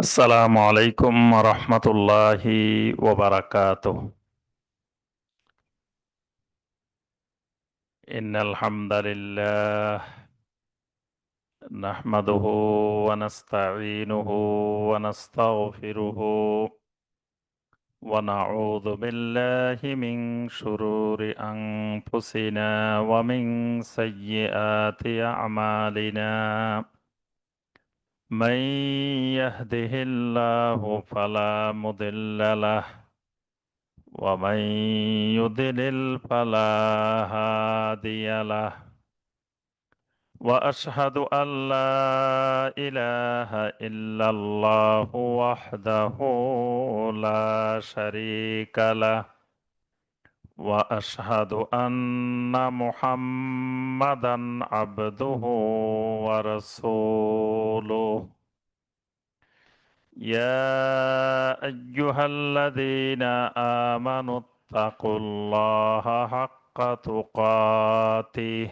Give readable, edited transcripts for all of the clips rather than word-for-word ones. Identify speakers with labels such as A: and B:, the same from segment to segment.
A: আসসালামু আলাইকুম রহমতুল্লাহি ওবারাকাতুহ। ইন্নাল হামদালিল্লাহ নাহমাদুহু ওয়া নাস্তাঈনুহু ওয়া নাস্তাগফিরুহু ওয়া নাউযু বিল্লাহি মিন শুরুরি আনফুসিনা ওয়া মিন সাইয়্যিআতি আ'মালিনা। মান ইয়াহদিহিল্লাহু ফালা মুদিল্লা লাহু ومن يضلل فلا هادي له واشهد ان لا اله الا الله وحده لا شريك له واشهد ان محمدا عبده ورسوله. يا أيها الذين آمنوا اتقوا الله حق تقاته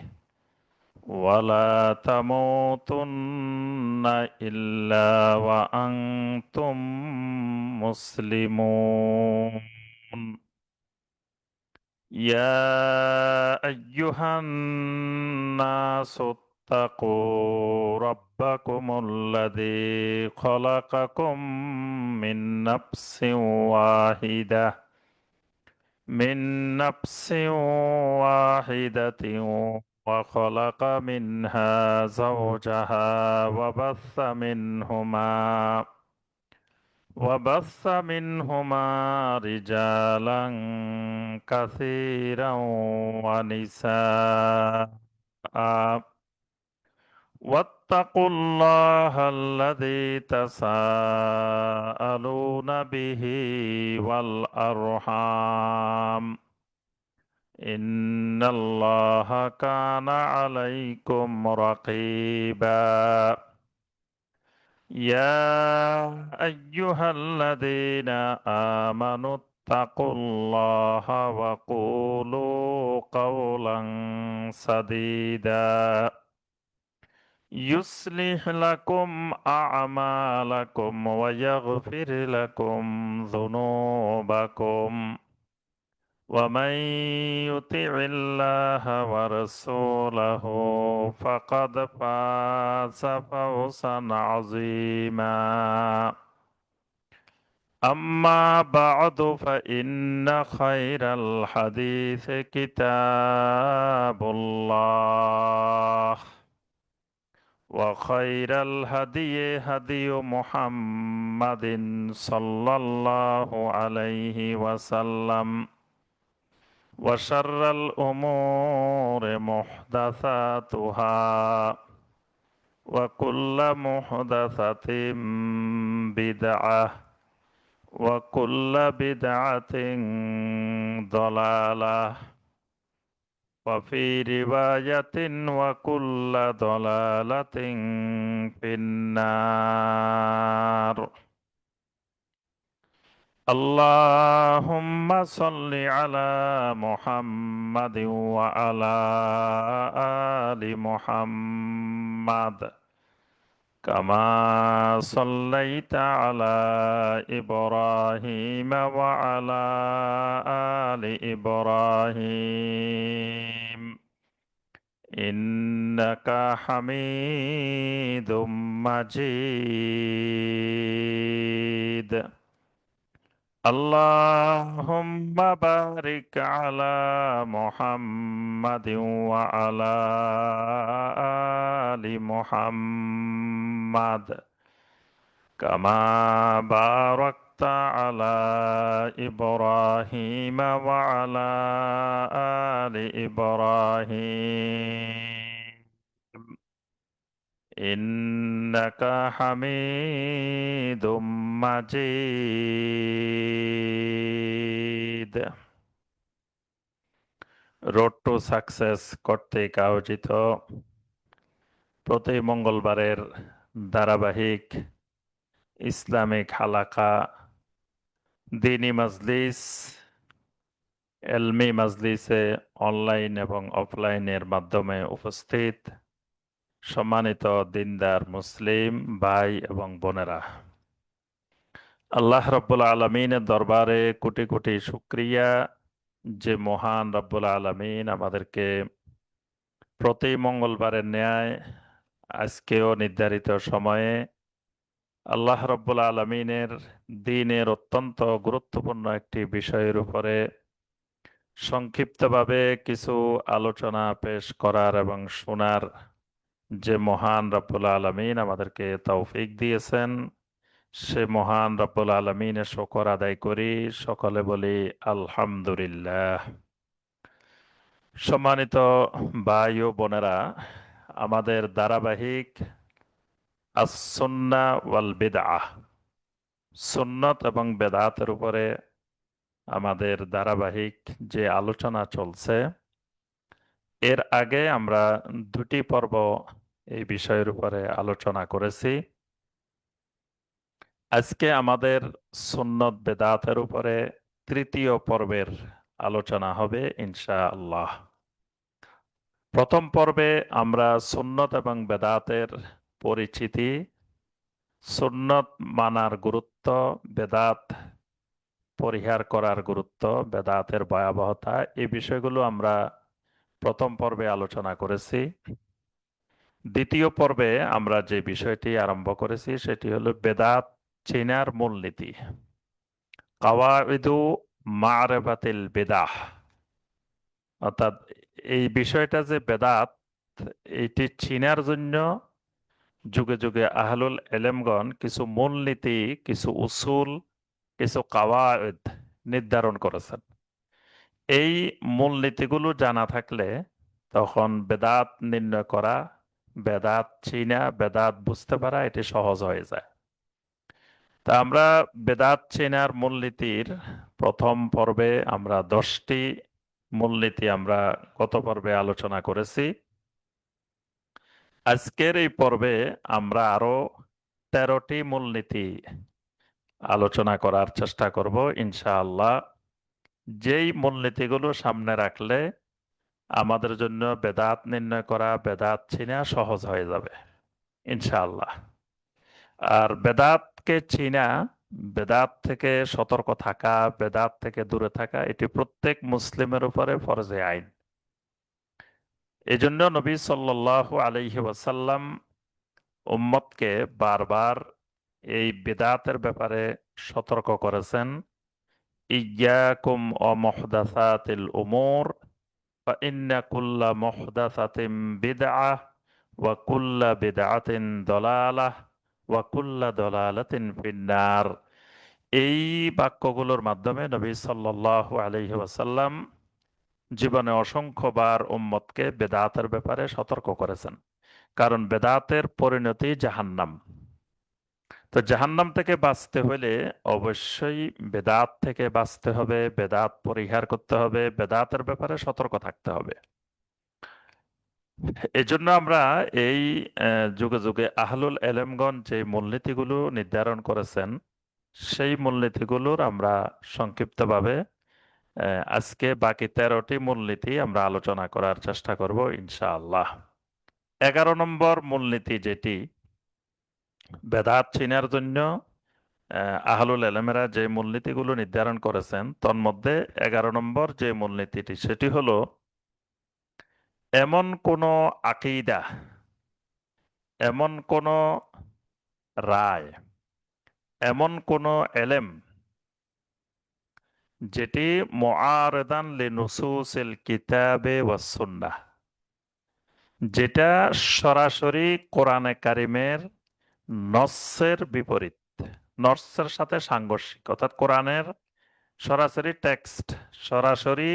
A: ولا تموتن إلا وأنتم مسلمون. يا أيها الناس اتقوا ربكم الذي خلقكم من نفس واحدة وخلق منها زوجها وبث منهما رجالا كثيرا ونساء. واتقوا الله الذي تساءلون به والأرحام إن الله كان عليكم رقيبا. يا أيها الذين آمنوا اتقوا الله وقولوا قولا سديدا يصلح لكم أعمالكم ويغفر لكم ذنوبكم ومن يطع الله ورسوله فقد فاز فوزا عظيما. أما بعد فإن خير الحديث كتاب الله وخير الهدي هدي محمد صلى الله عليه وسلم وشر الأمور محدثاتها وكل محدثة بدعة وكل بدعة ضلالة وفي رواية وكل ضلالة في النار. اللهم صل على محمد وعلى آل محمد كما صليت على إبراهيم وعلى آل إبراهيم إنك حميد مجيد. اللهم بارك على محمد وعلى آل محمد كما باركت على إبراهيم وعلى آل إبراهيم إنك حميد مجيد. রোড টু সাকসেস কর্তৃক আয়োজিত প্রতি মঙ্গলবারের ধারাবাহিক ইসলামিক হালাকা দ্বীনি মাজলিস এলমি মাজলিসে অনলাইন এবং অফলাইনের মাধ্যমে উপস্থিত সম্মানিত দিনদার মুসলিম ভাই এবং বোনেরা, আল্লাহ রাব্বুল আলামিনের দরবারে কোটি কোটি শুকরিয়া যে মহান রাব্বুল আলামিন আমাদেরকে প্রতি মঙ্গলবারের ন্যায় আজকেও নির্ধারিত সময়ে আল্লাহ রাব্বুল আলামিনের দ্বীনের অত্যন্ত গুরুত্বপূর্ণ একটি বিষয়ের উপরে সংক্ষিপ্তভাবে কিছু আলোচনা পেশ করার এবং শোনার যে মহান রাব্বুল আলামিন আমাদেরকে তৌফিক দিয়েছেন, সে মহান রব্বুল আলমিনের শকর আদায় করি, সকলে বলি আলহামদুলিল্লাহ। সম্মানিত ভাই ও বোনেরা, আমাদের ধারাবাহিক আস-সুন্নাহ ওয়াল বিদআহ, সুন্নত এবং বেদাতের উপরে আমাদের ধারাবাহিক যে আলোচনা চলছে, এর আগে আমরা দুটি পর্ব এই বিষয়ের উপরে আলোচনা করেছি। আজকে আমাদের সুন্নত বেদাতের উপরে তৃতীয় পর্বের আলোচনা হবে ইনশাআল্লাহ। প্রথম পর্বে আমরা সুন্নত এবং বেদাতের পরিচিতি, সুন্নত মানার গুরুত্ব, বেদাত পরিহার করার গুরুত্ব, বেদাতের ভয়াবহতা, এই বিষয়গুলো আমরা প্রথম পর্বে আলোচনা করেছি। দ্বিতীয় পর্বে আমরা যে বিষয়টি আরম্ভ করেছি সেটি হলো বেদাত চেনার মূলনীতি, কাওয়াইদু মা'রিফাতিল বিদআহ। অর্থাৎ এই বিষয়টা যে বেদাত, এটি চিনার জন্য যুগে যুগে আহলুল এলেমগণ কিছু মূলনীতি, কিছু উসুল, কিছু কাওয়াইদ নির্ধারণ করেছেন। এই মূলনীতিগুলো জানা থাকলে তখন বেদাত নির্ণয় করা, বেদাত চিনা, বেদাত বুঝতে পারা এটি সহজ হয়ে যায়। তা আমরা বেদাত চেনার মূলনীতির প্রথম পর্বে আমরা 10টি মূলনীতি আমরা গত পর্বে আলোচনা করেছি। আজকের এই পর্বে আমরা আরো 13টি মূলনীতি আলোচনা করার চেষ্টা করব ইনশাআল্লাহ। যেই মূলনীতিগুলো সামনে রাখলে আমাদের জন্য বেদাত নির্ণয় করা, বেদাত চিনা সহজ হয়ে যাবে ইনশাআল্লাহ। আর বেদাতকে চিনা, বেদাত থেকে সতর্ক থাকা, বেদাত থেকে দূরে থাকা, এটি প্রত্যেক মুসলিমের উপরে ফরজে আইন। এজন্য নবী সাল্লাল্লাহু আলাইহি ওয়াসাল্লাম উম্মতকে বারবার এই বিদআতের ব্যাপারে সতর্ক করেছেন। ইয়াকুম ওয়া মুহদাসাতিল উমুর ফাইন্না কুল্লা মুহদাসাতিন বিদআহ ওয়া কুল্লা বিদআতিন দালালাহ ওয়া কুল্লা দালালাতিন ফিন্নার। এই বাক্যগুলোর মাধ্যমে নবী সাল্লাল্লাহু আলাইহি ওয়াসাল্লাম জীবনে অসংখ্যবার উম্মতকে বেদাতের ব্যাপারে সতর্ক করেছেন। কারণ বেদাতের পরিণতি জাহান্নাম। তো জাহান্নাম থেকে বাঁচতে হলে অবশ্যই বেদাত থেকে বাঁচতে হবে, বেদাত পরিহার করতে হবে, বেদাতের ব্যাপারে সতর্ক থাকতে হবে। এজন্য আমরা এই যুগে যুগে আহলুল এলেমগণ যে মূলনীতিগুলো নির্ধারণ করেছেন, সেই মূলনীতিগুলোর আমরা সংক্ষিপ্তভাবে আজকে বাকি 13টি মূলনীতি আমরা আলোচনা করার চেষ্টা করব ইনশাআল্লাহ। 11 নম্বর মূলনীতি, যেটি বেদাত চিনার জন্য আহলুল এলেমেরা যে মূলনীতিগুলো নির্ধারণ করেছেন, তন্মধ্যে 11 নম্বর যে মূলনীতিটি, সেটি হলো এমন কোন আকীদা, এমন কোন রায়, এমন কোন এলেম যেটি মুআরিদান লিনুসুসিল কিতাবে ওয়াস সুন্নাহ, যেটা সরাসরি কোরআনে কারিমের নসের বিপরীত, নসের সাথে সাংঘর্ষিক, অর্থাৎ কোরআনের সরাসরি টেক্সট, সরাসরি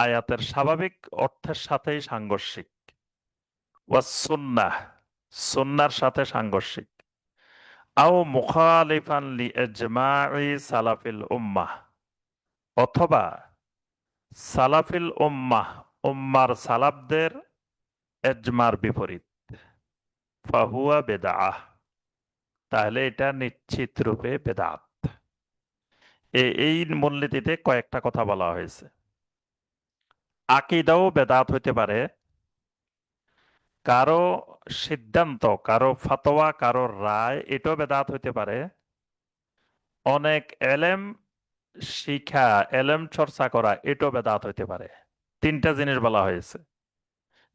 A: আয়াতের স্বাভাবিক অর্থের সাথেই সাংঘর্ষিক, ওয়াস সুন্নাহ, সুন্নার সাথে সাংঘর্ষিক, আও মুখালিফান লি ইজমাই সালাফিল উম্মাহ, অথবা সালাফিল উম্মাহ, উম্মার সালাফদের এজমার বিপরীত, ফাহুয়া বেদাআহ, তাহলে এটা নিশ্চিত রূপে বেদাত। এই মূলনীতিতে কয়েকটা কথা বলা হয়েছে। আকীদাও বেদাত হইতে পারে, কারো সিদ্ধান্ত, কারো ফতোয়া, কারো রায়, এটাও বেদাত হইতে পারে। অনেক এলেম শিখা, এলেম চর্চা করা, এটাও বেদাত হইতে পারে। তিনটা জিনিস বলা হয়েছে,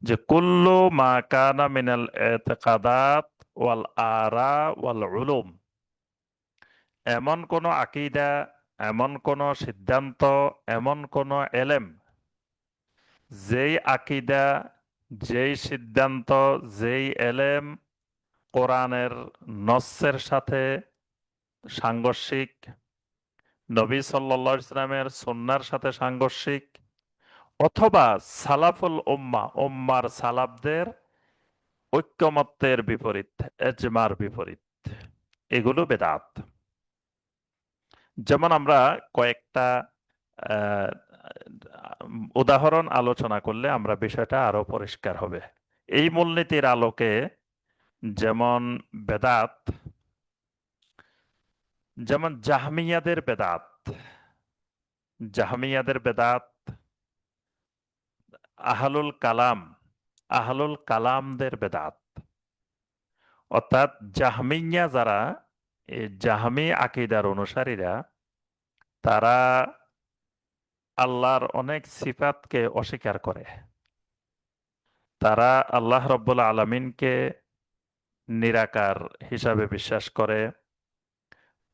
A: যে কুল্লু মা কানা মিনাল এতেকাদাত ওয়াল আরা ওয়াল উলুম, এমন কোন আকীদা, এমন কোন সিদ্ধান্ত, এমন কোন এলেম, যেই আকীদা, যেই সিদ্ধান্ত, যেই এলেম কোরআনের নসের সাথে সাংঘর্ষিক, নবী সাল্লাল্লাহু আলাইহি ইসলামের সুন্নাহর সাথে সাংঘর্ষিক, অথবা সালাফুল উম্মাহ, উম্মার সালাফদের ঐক্যমত্যের বিপরীত, এজমার বিপরীত, এগুলো বেদাত। যেমন আমরা কয়েকটা আহ, উদাহরণ আলোচনা করলে আমরা বিষয়টা আরো পরিষ্কার হবে। এই মূলনীতির আলোকে যেমন বেদাত, যেমন জাহমিয়াদের বেদাত, জাহমিয়াদের বেদাত, আহলুল কালাম, আহলুল কালামদের বেদাত। অর্থাৎ জাহমিয়া যারা, এই জাহমি আকীদার অনুসারীরা, তারা আল্লাহর অনেক সিফাতকে অস্বীকার করে। তারা আল্লাহ রব্বুল আলমিনকে নিরাকার হিসাবে বিশ্বাস করে।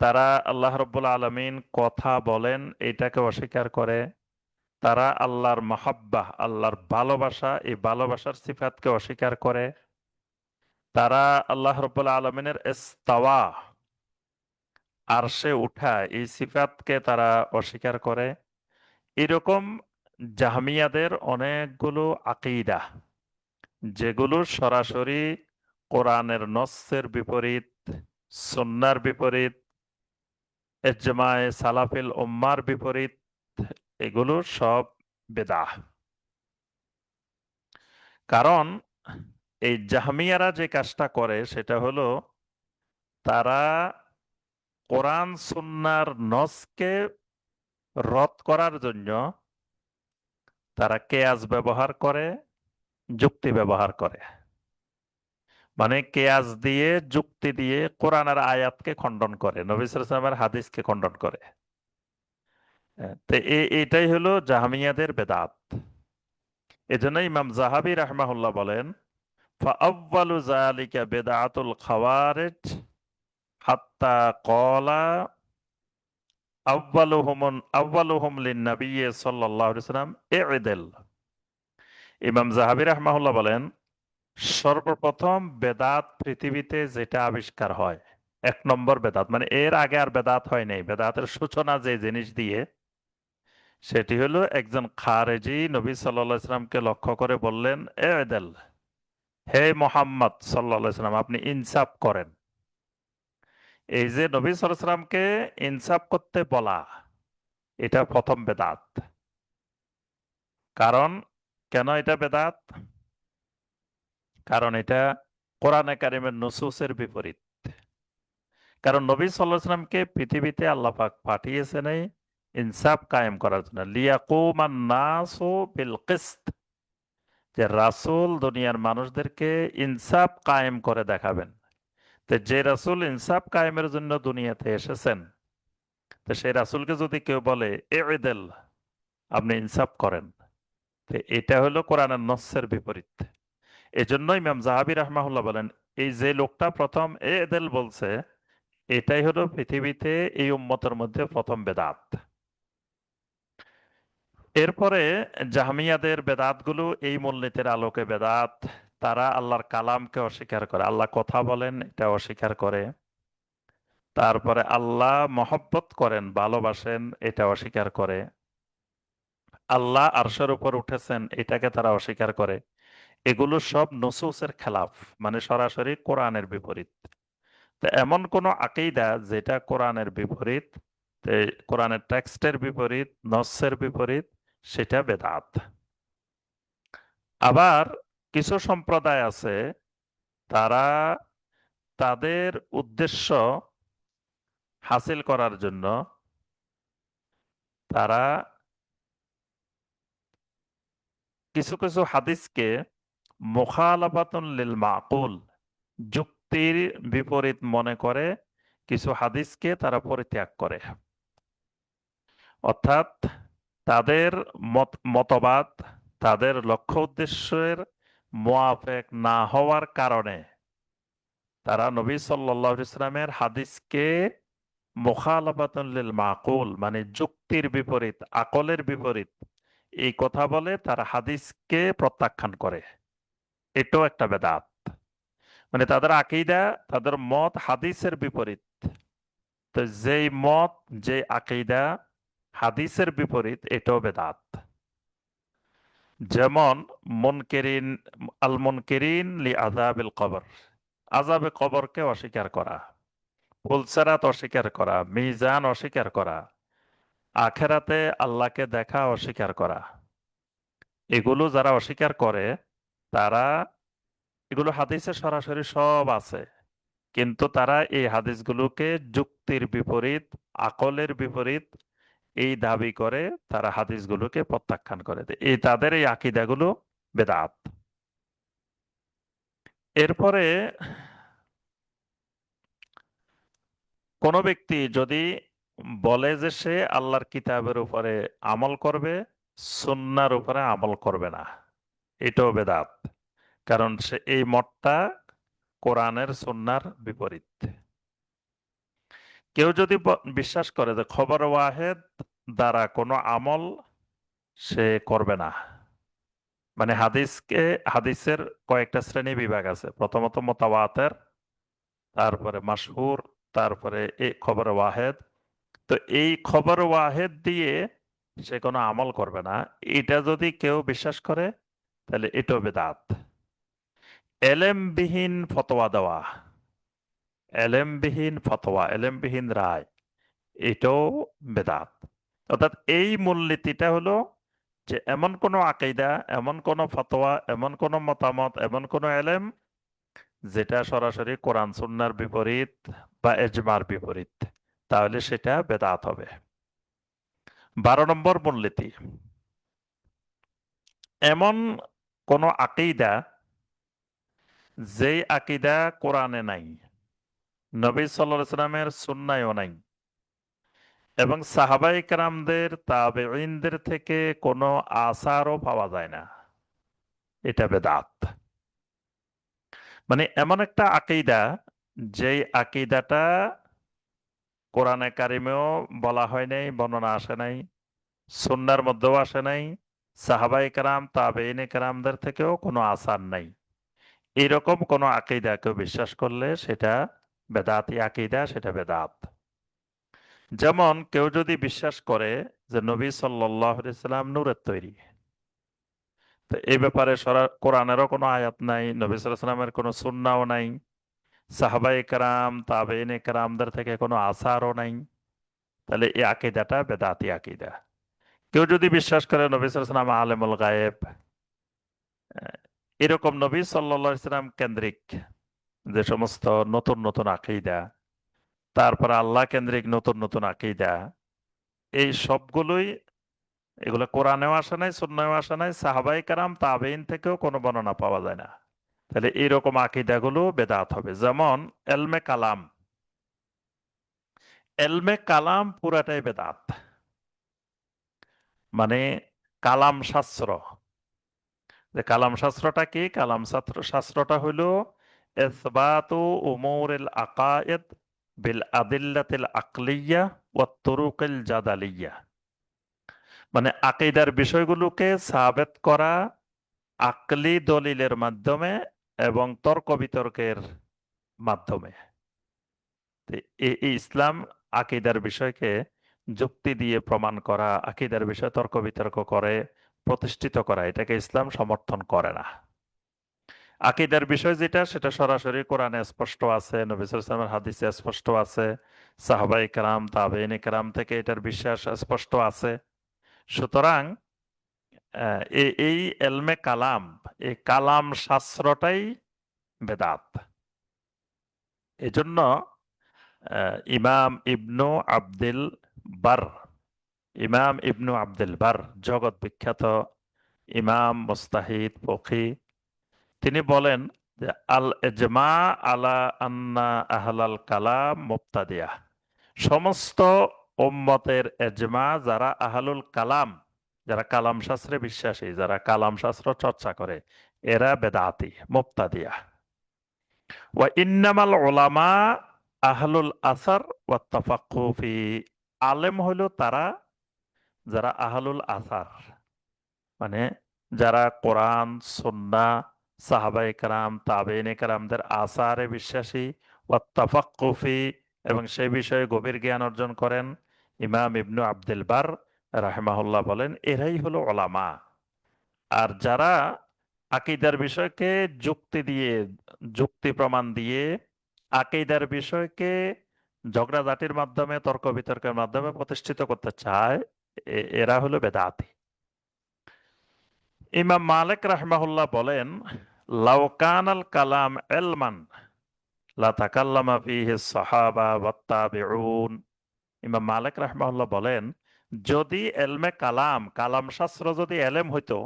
A: তারা আল্লাহ রব্বুল আলমিন কথা বলেন এটাকে অস্বীকার করে। তারা আল্লাহর মাহাব্বাহ, আল্লাহর ভালোবাসা, এই ভালোবাসার সিফাতকে অস্বীকার করে। তারা আল্লাহ রব্বুল আলমিনের ইস্তাওয়া, আরশে উঠা, এই সিফাতকে তারা অস্বীকার করে। এরকম জাহমিয়াদের অনেকগুলো আকীদা, যেগুলো সরাসরি কোরআনের নসের বিপরীত, সুন্নাহর বিপরীত, ইজমায়ে সালাফিল উম্মার বিপরীত, এগুলো সব বেদাহ। কারণ এই জাহমিয়ারা যে কাজটা করে সেটা হলো, তারা কোরআন সুন্নাহর নসকে রদ করার জন্য তারা কেয়াস ব্যবহার করে, যুক্তি ব্যবহার করে। মানে কেয়াস দিয়ে, যুক্তি দিয়ে কোরআনের আয়াতকে খণ্ডন করে, নবী সাল্লাল্লাহু আলাইহি ওয়াসাল্লামের হাদিসকে খণ্ডন করে। তো এটাই হলো জাহমিয়াদের বেদাত। এজন্য ইমাম জাহাবী রাহমাহুল্লাহ বলেন, ফাআউয়ালু যালিকা বিদআতুল খাওয়ারিজ হাত্তা ক্বালা আউয়ালুহুম লিন-নবী সাল্লাল্লাহু আলাইহি ওয়াসাল্লাম ই'দিল। ইমাম জাহাবী রাহমাহুল্লাহ বলেন, সর্বপ্রথম বেদাত পৃথিবীতে যেটা আবিষ্কার হয়, এক নম্বর বেদাত, মানে এর আগে আর বেদাত হয় নাই, বেদাতের সূচনা যে জিনিস দিয়ে, সেটি হলো একজন খারেজি নবী সাল্লাল্লাহু আলাইহি ওয়াসাল্লামকে লক্ষ্য করে বললেন, ই'দিল, হে মোহাম্মদ সাল্লাল্লাহু আলাইহি ওয়াসাল্লাম, আপনি ইনসাফ করেন। এই যে নবী সাল্লাল্লাহু আলাইহি ওয়াসাল্লামকে ইনসাফ করতে বলা, এটা প্রথম বেদাত। কারণ কেন এটা বেদাত? কারণ এটা কোরআনে কারিমের নুসুসের বিপরীত। কারণ নবী সাল্লাল্লাহু আলাইহি ওয়াসাল্লামকে পৃথিবীতে আল্লাহ পাক পাঠিয়েছেন এই ইনসাফ কায়েম করার জন্য, লিয়াকুমান নাসু বিল কিসত, যে রাসূল দুনিয়ার মানুষদেরকে ইনসাফ কায়েম করে দেখাবেন। তো যে রাসূল ইনসাফ কায়েমের জন্য দুনিয়াতে এসেছেন, তো সেই রাসূলকে যদি কেউ বলে ই'দিল, আপনি ইনসাফ করেন, তো এটা হলো কোরআনের নসের বিপরীত। এজন্য ইমাম জাহাবী রাহমাহুল্লাহ বলেন, এই যে লোকটা প্রথম ই'দিল বলছে, এটাই হলো পৃথিবীতে এই উম্মতের মধ্যে প্রথম বেদাত। এরপরে জাহমিয়াদের বেদাতগুলো এই মূলনীতির আলোকে বেদাত। তারা আল্লাহর কালামকে অস্বীকার করে, আল্লাহ কথা বলেন এটা অস্বীকার করে। তারপরে আল্লাহ মহব্বত করেন, ভালোবাসেন, এটা অস্বীকার করে। আল্লাহ আরশের উপর উঠেছেন, এটাকে তারা অস্বীকার করে। এগুলো সব নুসুসের খেলাফ, মানে সরাসরি কোরআনের বিপরীত। তো এমন কোন আকীদা যেটা কোরআনের বিপরীত, তে কোরআনের টেক্সটের বিপরীত, নসের বিপরীত, সেটা বেদাত। আবার কিছু সম্প্রদায় আছে, তারা তাদের উদ্দেশ্য হাসিল করার জন্য তারা কিছু কিছু হাদিসকে মুখালাফাতুন লিল মাকুল, যুক্তির বিপরীত মনে করে, কিছু হাদিসকে তারা পরিত্যাগ করে, অর্থাৎ তাদের মতবাদ, তাদের লক্ষ্য উদ্দেশ্যের মুআফেক না হওয়ার কারণে তারা নবী সাল্লাল্লাহু আলাইহি ওয়াসাল্লামের হাদিসকে মুখালাফাতুন লিল মাকুল, মানে যুক্তির বিপরীত, আকলের বিপরীত এই কথা বলে তারা হাদিসকে প্রত্যাখ্যান করে। এটাও একটা বেদাত। মানে তাদের আকীদা, তাদের মত হাদিসের বিপরীত। তো যেই মত, যে আকীদা হাদিসের বিপরীত, এটাও বেদাত। যেমন মুনকিরিন, আল মুনকিরিন লি আযাবিল কবর, আযাবে কবরকে অস্বীকার করা, পুলসিরাত অস্বীকার করা, মিজান অস্বীকার করা, আখেরাতে আল্লাহকে দেখা অস্বীকার করা, এগুলো যারা অস্বীকার করে তারা, এগুলো হাদিসে সরাসরি সব আছে, কিন্তু তারা এই হাদিসগুলোকে যুক্তির বিপরীত, আকলের বিপরীত এই দাবি করে তারা হাদিসগুলোকে প্রত্যাখ্যান করে। এই তাদের এই আকীদাগুলো বেদাত। এরপরে কোনো ব্যক্তি যদি বলে যে সে আল্লাহর কিতাবের উপরে আমল করবে, সুন্নাহর উপরে আমল করবে না, এটাও বেদাত। কারণ সে এই মতটা কোরআনের সুন্নাহর বিপরীত। কেউ যদি বিশ্বাস করে যে খবর ওয়াহেদ দ্বারা কোনো আমল সে করবে না, মানে হাদিসের কয়েকটা শ্রেণী বিভাগ আছে, প্রথমত মুতাওয়াতির, তারপরে মাশহুর, তারপরে এই খবর ওয়াহেদ। তো এই খবর ওয়াহেদ দিয়ে সে কোনো আমল করবে না, এটা যদি কেউ বিশ্বাস করে তাহলে এটাও বেদাত। এলেমবিহীন ফতোয়া দেওয়া, এলেমবিহীন ফতোয়া, এলেমবিহীন রায়, এটাও বেদাত। অর্থাৎ এই মূলনীতিটা হলো যে এমন কোনো আকীদা, এমন কোনো ফতোয়া, এমন কোনো মতামত, এমন কোনো এলেম যেটা সরাসরি কোরআন সুন্নাহর বিপরীত বা ইজমার বিপরীত, তাহলে সেটা বেদাত হবে। 12 নম্বর মূলনীতি, এমন কোন আকীদা যেই আকীদা কোরআনে নাই, নবী সাল্লাল্লাহু আলাইহি সাল্লামের সুন্নায়ও নাই, এবং সাহাবায়ে কেরামদের, তাবেঈনদের থেকে কোনো আসারও পাওয়া যায় না, এটা বেদাত। মানে এমন একটা আকীদা, যেই আকীদাটা কোরআনে কারিমেও বলা হয় নাই, বর্ণনা আসে নাই, সুন্নাহর মধ্যেও আসে নাই, সাহাবায়ে কেরাম, তাবেঈনে কেরামদের থেকেও কোনো আসার নাই, এরকম কোনো আকীদা কেউ বিশ্বাস করলে সেটা বেদাতি আকীদা, সেটা বেদাত। যেমন কেউ যদি বিশ্বাস করে যে নবী সাল্লাল্লাহু আলাইহি সাল্লাম নূরের তৈরি, তো এই ব্যাপারে কোরআনেরও কোনো আয়াত নাই, নবী সাল্লাল্লাহু আলাইহি সাল্লামের কোনো সুন্নাহও নাই, সাহাবায়ে কেরাম, তাবেঈনে কেরামদের থেকে কোনো আসারও নাই, তাহলে এই আকীদাটা বেদাতি আকীদা। কেউ যদি বিশ্বাস করে নবী সাল্লাল্লাহু আলাইহি সাল্লাম আলেমুল গায়েব, আহ, এরকম নবী সাল্লাল্লাহু আলাইহি সাল্লাম কেন্দ্রিক যে সমস্ত নতুন নতুন আকীদা, তারপর আল্লাহ কেন্দ্রিক নতুন নতুন আকীদা, এই সবগুলোই, এগুলো কোরআনেও আসে নাই, সুন্নাহও আসে নাই, সাহাবায়ে কেরাম, তাবেঈন থেকেও কোনো বর্ণনা পাওয়া যায় না, তাহলে এইরকম আকীদাগুলো বেদাত হবে। যেমন এলমে কালাম, এলমে কালাম পুরাটাই বেদাত। মানে কালাম শাস্ত্র, যে কালাম শাস্ত্রটা কি? কালাম শাস্ত্রটা হইল ইসবাতু উমুরিল আকায়েদ বিল আদিল্লাতিল আকলিয়্যা ওয়াত তুরুকিল জাদালিয়্যা, মানে আকীদার বিষয়গুলোকে সাবেত করা আকলি দলিলের মাধ্যমে এবং তর্ক বিতর্কের মাধ্যমে। তো এই ইসলাম আকীদার বিষয়কে যুক্তি দিয়ে প্রমাণ করা, আকীদার বিষয়ে তর্ক বিতর্ক করে প্রতিষ্ঠিত করা, এটাকে ইসলাম সমর্থন করে না। আকীদার বিষয় যেটা, সেটা সরাসরি কোরআনে স্পষ্ট আছে, নবী সাল্লাল্লাহু আলাইহি ওয়াসাল্লামের হাদিসে স্পষ্ট আছে, সাহাবায়ে কেরাম, তাবেঈনে কেরাম থেকে এটার বিশ্বাস স্পষ্ট আছে। সুতরাং এই এলমে কালাম, এই কালাম শাস্ত্রটাই বেদাত। এজন্য ইমাম ইবনু আব্দুল বার, ইমাম ইবনু আব্দুল বার জগৎ বিখ্যাত ইমাম, মুস্তাহিদ, ফকি, তিনি বলেন যে আল ইজমা আলা আন্না আহলাল কালাম মুবতাদিয়া, সমস্ত উম্মতের এজমা, যারা আহলুল কালাম, যারা কালাম শাস্ত্রে বিশ্বাসী, যারা কালাম শাস্ত্র চর্চা করে, এরা বেদাতি মুবতাদিয়া। ওয়া ইন্নামাল উলামা আহলুল আসার ওয়া তাফাক্কু ফি, আলেম হইল তারা যারা আহলুল আসার, মানে যারা কোরআন, সুন্নাহ, সাহাবায়ে কেরাম, তাবেঈনে কেরামদের আসারে বিশ্বাসী, ওয়া তাফাক্কু ফি, এবং সেই বিষয়ে গভীর জ্ঞান অর্জন করেন। ইমাম ইবনু আব্দুল বার রাহিমাহুল্লাহ বলেন এরাই হলো উলামা। আর যারা আকীদার বিষয়কে যুক্তি দিয়ে, যুক্তি প্রমাণ দিয়ে আকীদার বিষয়কে ঝগড়াঝাটির মাধ্যমে, তর্ক বিতর্কের মাধ্যমে প্রতিষ্ঠিত করতে চায়, এরা হলো বেদাতি। ইমাম মালিক রাহমাহুল্লাহ বলেন লাউ কানাল কালাম ইলমান লা তাকাল্লামা ফিহি সাহাবা ওয়াত তাবিউন। ইমাম মালিক রাহমাহুল্লাহ বলেন যদি এলমে কালাম, কালাম শাস্ত্র যদি এলেম হইতো,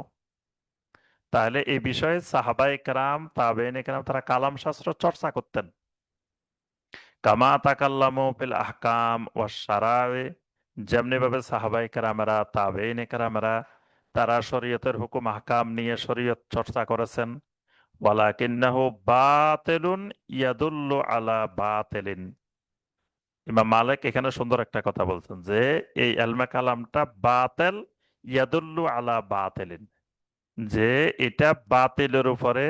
A: তাহলে এই বিষয়ে সাহাবায়ে কেরাম, তাবেঈনে কেরাম তারা কালাম শাস্ত্র চর্চা করতেন। কামা তাকাল্লামু ফিল আহকাম ওয়াশ শারাঈ, যেমনি ভাবে সাহাবায়ে কেরামেরা, তাবেঈনে কেরামেরা তারা শরীয়তের হুকুম আহকাম নিয়ে শরীয়ত চর্চা করেছেন। ওয়ালাকিন্নাহু বাতিলুন ইয়াদুল্লু আলা বাতিলিন। ইমাম মালিক এখানে সুন্দর একটা কথা বলছেন যে এই এলমে কালামটা বাতিল, ইয়াদুল্লু আলা বাতিলিন, যে এটা বাতিলের উপরে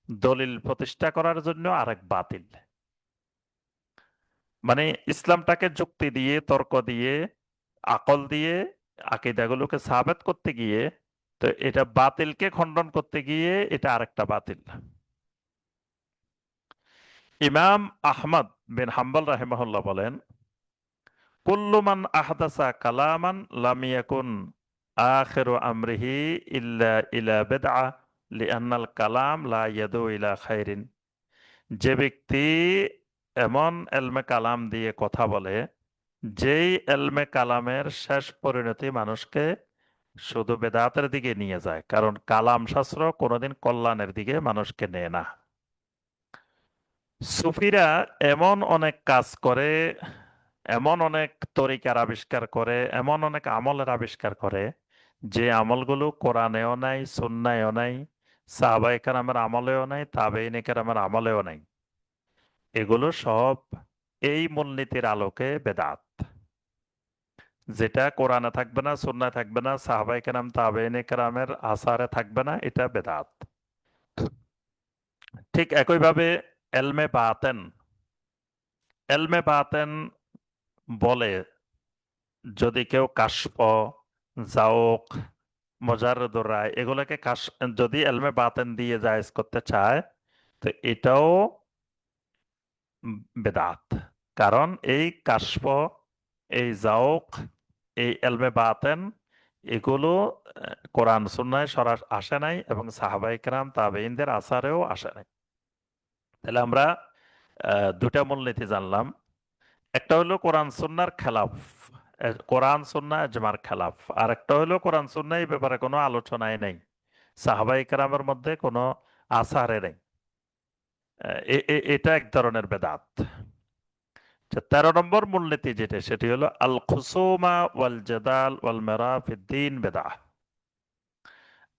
A: দলিল প্রতিষ্ঠা করার জন্য আরেক বাতিল। মানে ইসলামটাকে যুক্তি দিয়ে, তর্ক দিয়ে, আকল দিয়ে আকীদাগুলোকে সাবেত করতে গিয়ে, তো এটা বাতিলকে খণ্ডন করতে গিয়ে এটা আরেকটা বাতিল। ইমাম আহমদ বিন হাম্বল রাহিমাহুল্লাহ বলেন কুল্লু মান আহদাসা কালামান লাম ইয়াকুন আখিরু আমরিহি ইল্লা ইলা বিদআ লিআন্নাল কালাম লা ইয়াদু ইলা খাইরিন। যে ব্যক্তি এমন এলমে কালাম দিয়ে কথা বলে, যেই এলমে কালামের শেষ পরিণতি মানুষকে শুধু বেদাতের দিকে নিয়ে যায়, কারণ কালাম শাস্ত্র কোনোদিন কল্যাণের দিকে মানুষকে নেয় না। সুফিরা এমন অনেক কাজ করে, এমন অনেক তরিকার আবিষ্কার করে, এমন অনেক আমলের আবিষ্কার করে, যে আমলগুলো কোরআনেও নাই, সুন্নায়ও নাই, সাহাবায়ে কেরামের আমলেও নাই, তাবেঈনে কেরামের আমলেও নাই। এগুলো সব এই মূলনীতির আলোকে বেদাত। যেটা কোরআনে থাকবে না, সুন্নায় থাকবে না, সাহাবায়ে কেরাম, তাবেঈনে কেরামের আসারে থাকবে না, এটা বেদাত। ঠিক একইভাবে এলমে বাতেন, এলমে বাতেন বলে যদি কেউ কাশফ, জাওক, মুজাররদুর রায় এগুলোকে যদি এলমে বাতেন দিয়ে জায়েজ করতে চায়, তো এটাও বেদাত। কারণ এই কাশফ, এই জাওক, এই এলমে বাতেন এগুলো কোরআন সুন্নায় সরাসরি আসে নাই, এবং সাহাবায়ে কেরাম, তাবেঈনদের আসারেও আসে নাই। তাহলে আমরা দুটা মূলনীতি জানলাম। একটা হলো কোরআন সুন্নাহর খেলাফ, কোরআন সুন্নাহ ইজমার খেলাফ। আর একটা হলো কোরআন সুন্নাহ এই ব্যাপারে কোনো আলোচনায় নেই, সাহাবায়ে কেরামের মধ্যে কোনো আসারে নেই। এটা এক ধরনের বেদাত। 13 নম্বর মূলনীতি যেটা, সেটি হলো আল খুসুমা ওয়াল জাদাল ওয়াল মিরা ফিদ্দীন বেদাহ।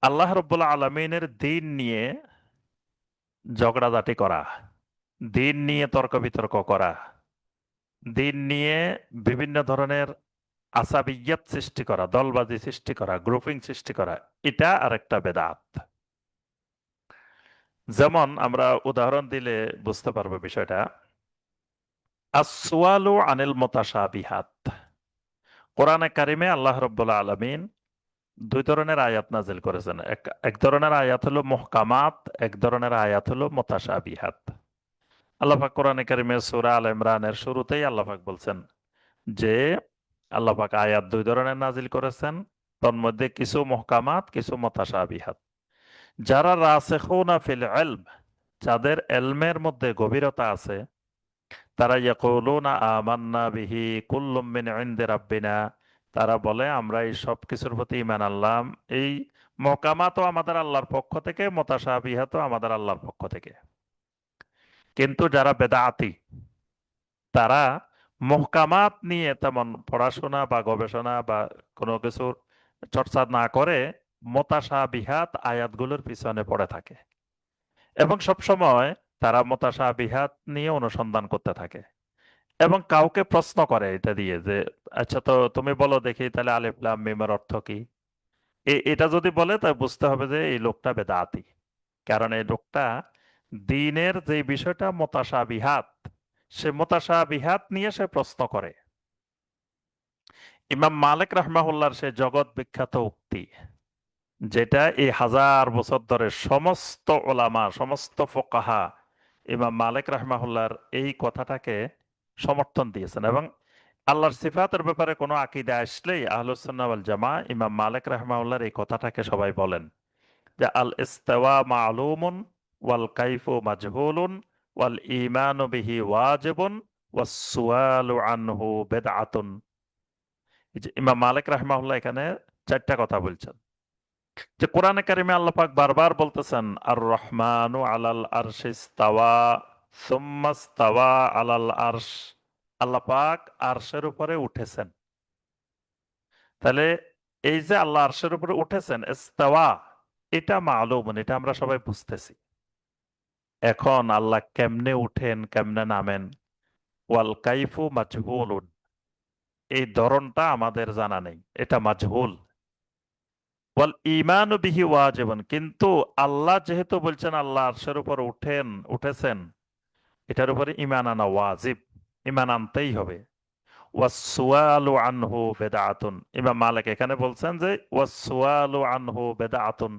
A: আল্লাহ রাব্বুল আলামিনের দ্বীন নিয়ে ঝগড়াঝাটি করা, দ্বীন নিয়ে তর্ক বিতর্ক করা, দ্বীন নিয়ে বিভিন্ন ধরনের আসাবিয়ত সৃষ্টি করা, দলবাজি সৃষ্টি করা, গ্রুপিং সৃষ্টি করা, এটা আরেকটা বেদাত। যেমন আমরা উদাহরণ দিলে বুঝতে পারবো বিষয়টা। আসওয়ালু আনিল মুতাশাবিহাত, কোরআনে কারিমে আল্লাহ রাব্বুল আলামিন দুই ধরনের আয়াত নাজিল করেছেন। এক ধরনের আয়াত হলো মুহকামাত, এক ধরনের আয়াত হলো মুতাশাবিহাত। আল্লাহ পাক কোরআনে কারিমে সূরা আল ইমরানের শুরুতেই আল্লাহ পাক বলছেন যে আল্লাহ পাক আয়াত দুই ধরনের নাজিল করেছেন, তার মধ্যে কিছু মুহকামাত, কিছু মুতাশাবিহাত। যারা রাসিখুনা ফিল ইলম, যাদের এলমের মধ্যে গভীরতা আছে, তারা ইয়াকুলুনা আমান্না বিহি কুল্লুম মিন ইনদি রাব্বিনা, তারা বলে আমরা এই সব কিছুর প্রতি ঈমান আনলাম। এই মুহকামাতও আমাদের আল্লাহর পক্ষ থেকে, মুতাশাবিহাতও আমাদের আল্লাহর পক্ষ থেকে। কিন্তু যারা বেদাতি, তারা মুহকামাত নিয়ে তেমন পড়াশোনা বা গবেষণা বা কোনো কিছুর চর্চা না করে মুতাশাবিহাত আয়াতগুলোর পিছনে পড়ে থাকে এবং সবসময় তারা মুতাশাবিহাত নিয়ে অনুসন্ধান করতে থাকে এবং কাউকে প্রশ্ন করে এটা দিয়ে যে আচ্ছা, তো তুমি বলো দেখি তাহলে আলিফ লাম মিমের অর্থ কি। এটা যদি বলে তাই বুঝতে হবে যে এই লোকটা বেদাতি, কারণ এই লোকটা দ্বীনের যে বিষয়টা মুতাশাবিহাত, সে মুতাশাবিহাত নিয়ে সে প্রশ্ন করে। ইমাম মালিক রাহমাহুল্লাহর সে জগৎ বিখ্যাত উক্তি, যেটা এই 1000 বছর ধরে সমস্ত ওলামা, সমস্ত ফোকাহা ইমাম মালিক রাহমাহুল্লাহর এই কথাটাকে সমর্থন দিয়েছেন। এবং আল্লাহর সিফাতের ব্যাপারে কোনো আকীদা আসলেই আহলুস সুন্নাহ ওয়াল জামা ইমাম মালিক রাহমাহুল্লাহর এই কথাটাকে সবাই বলেন যে আল ইস্তিওয়া মা'লুমুন ওয়াল কাইফু মাজহুলুন ওয়াল ঈমানু বিহি ওয়াজিবুন ওয়াস সুআলু আনহু বিদআতুন। এই যে ইমাম মালিক রাহমাহুল্লাহ এখানে 4টা কথা বলছেন, যে কোরআনে কারিমে আল্লাহ পাক বারবার বলতেছেন আর রহমানু আলাল আরশি ইস্তাওয়া সুম্মা ইস্তাওয়া আলাল আরশ, আল্লাহ পাক আরশের উপরে উঠেছেন। তাহলে এই যে আল্লাহ আরশের উপরে উঠেছেন, ইস্তাওয়া, এটা মালুম, এটা আমরা সবাই বুঝতেছি। এখন আল্লাহ কেমনে উঠেন কেমনে নামেন, ওয়াল কাইফু মাজহুলুন, এই ধরনটা আমাদের জানা নেই, এটা মাজহুল। ওয়াল ঈমানু বিহি ওয়াজিবুন, কিন্তু আল্লাহ যেহেতু বলছেন আল্লাহ আরশের উপর উঠেছেন, এটার উপরে ঈমান আনা ওয়াজিব, ঈমান আনতেই হবে। ওয়াস সুআলু আনহু বিদআতুন, ইমাম মালিক এখানে বলছেন যে ওয়াস সুআলু আনহু বিদআতুন,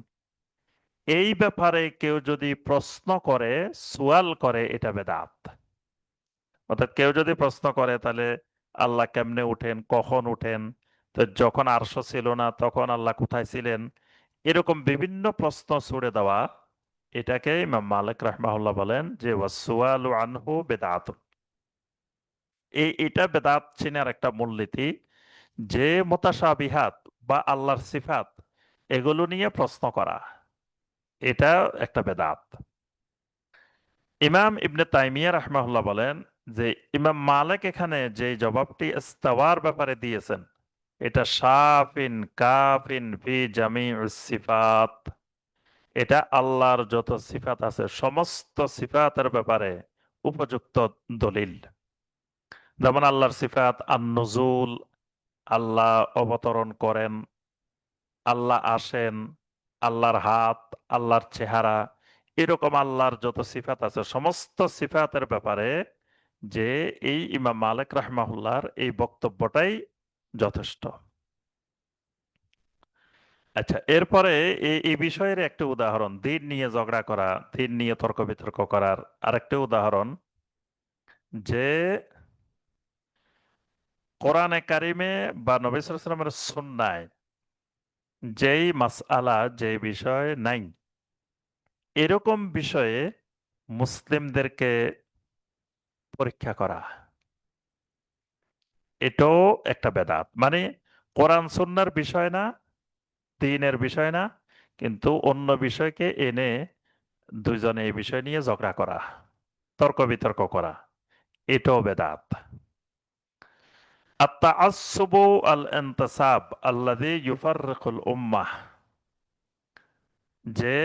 A: এই ব্যাপারে কেউ যদি প্রশ্ন করে, সুয়াল করে, এটা বেদাত। অর্থাৎ কেউ যদি প্রশ্ন করে তাহলে আল্লাহ কেমনে উঠেন, কখন উঠেন, তো যখন আরশ ছিল না তখন আল্লাহ কোথায় ছিলেন, এরকম বিভিন্ন প্রশ্ন ছুড়ে দেওয়া, এটাকে ইমাম মালিক রাহমাহুল্লাহ বলেন যে ওয়াসসুআলু আনহু বিদআতুন। এটা বেদাত চিনার একটা মূলনীতি, যে মুতাশাবিহাত বা আল্লাহর সিফাত এগুলো নিয়ে প্রশ্ন করা, এটা একটা বেদাত। ইমাম ইবনে তাইমিয়া রাহমাহুল্লাহ বলেন যে ইমাম মালিক এখানে যে জবাবটি ইস্তাওয়ার ব্যাপারে দিয়েছেন, এটা শাফিন কাফিন ফি জামিউস সিফাত, এটা আল্লাহর যত সিফাত আছে সমস্ত সিফাতের ব্যাপারে উপযুক্ত দলিল। যেমন আল্লাহর সিফাত আন-নুজুল, আল্লাহ অবতরণ করেন, আল্লাহ আসেন, আল্লাহর হাত, আল্লাহর চেহারা, এরকম আল্লাহর যত সিফাত আছে সমস্ত সিফাতের ব্যাপারে যে এই ইমাম মালিক রাহমাহুল্লাহর এই বক্তব্যটাই যথেষ্ট। আচ্ছা, এরপরে এই বিষয়ের একটা উদাহরণ, দ্বীন নিয়ে ঝগড়া করা, দ্বীন নিয়ে তর্ক বিতর্ক করার আরেকটা উদাহরণ, যে কোরআনে কারিমে বা নবী সাল্লাল্লাহু আলাইহি ওয়াসাল্লামের সুন্নায় যেই মাসআলা, যে বিষয় নাই, এরকম বিষয়ে মুসলিমদেরকে পরীক্ষা করা, এটাও একটা বেদাত। মানে কোরআন সুন্নাহর বিষয় না, দ্বীনের বিষয় না, কিন্তু অন্য বিষয়কে এনে দুইজনে এই বিষয় নিয়ে ঝগড়া করা, তর্ক বিতর্ক করা, এটাও বেদাত। আত-তাআসসুবু আল-ইনতিসাব আল্লাযী ইউফাররিকুল উম্মাহ, যে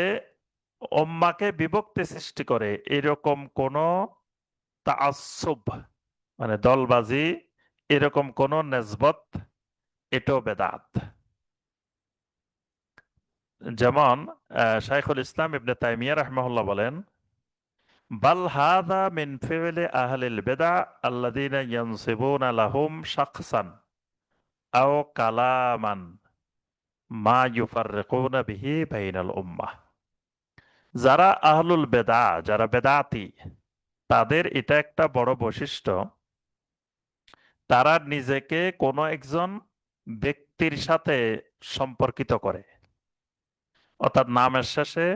A: উম্মাহকে বিভক্তি সৃষ্টি করে এরকম কোন তাআসসুব, মানে দলবাজি, এরকম কোন নেসবত, এটাও বেদাত। যেমন শাইখুল ইসলাম ইবনে তাইমিয়া রাহমাহুল্লাহ বলেন বাল হাযা মিন ফি'লি আহলিল বিদআ আল্লাযীনা ইয়ানসিবুনা লাহুম শাখসান আও কালামান মা ইউফাররিকুনা বিহি বাইনাল উম্মাহ। যারা আহলুল বেদা, যারা বেদাতি, তাদের এটা একটা বড় বৈশিষ্ট্য, তারা নিজেকে কোনো একজন ব্যক্তির সাথে সম্পর্কিত করে। অর্থাৎ নামের শেষে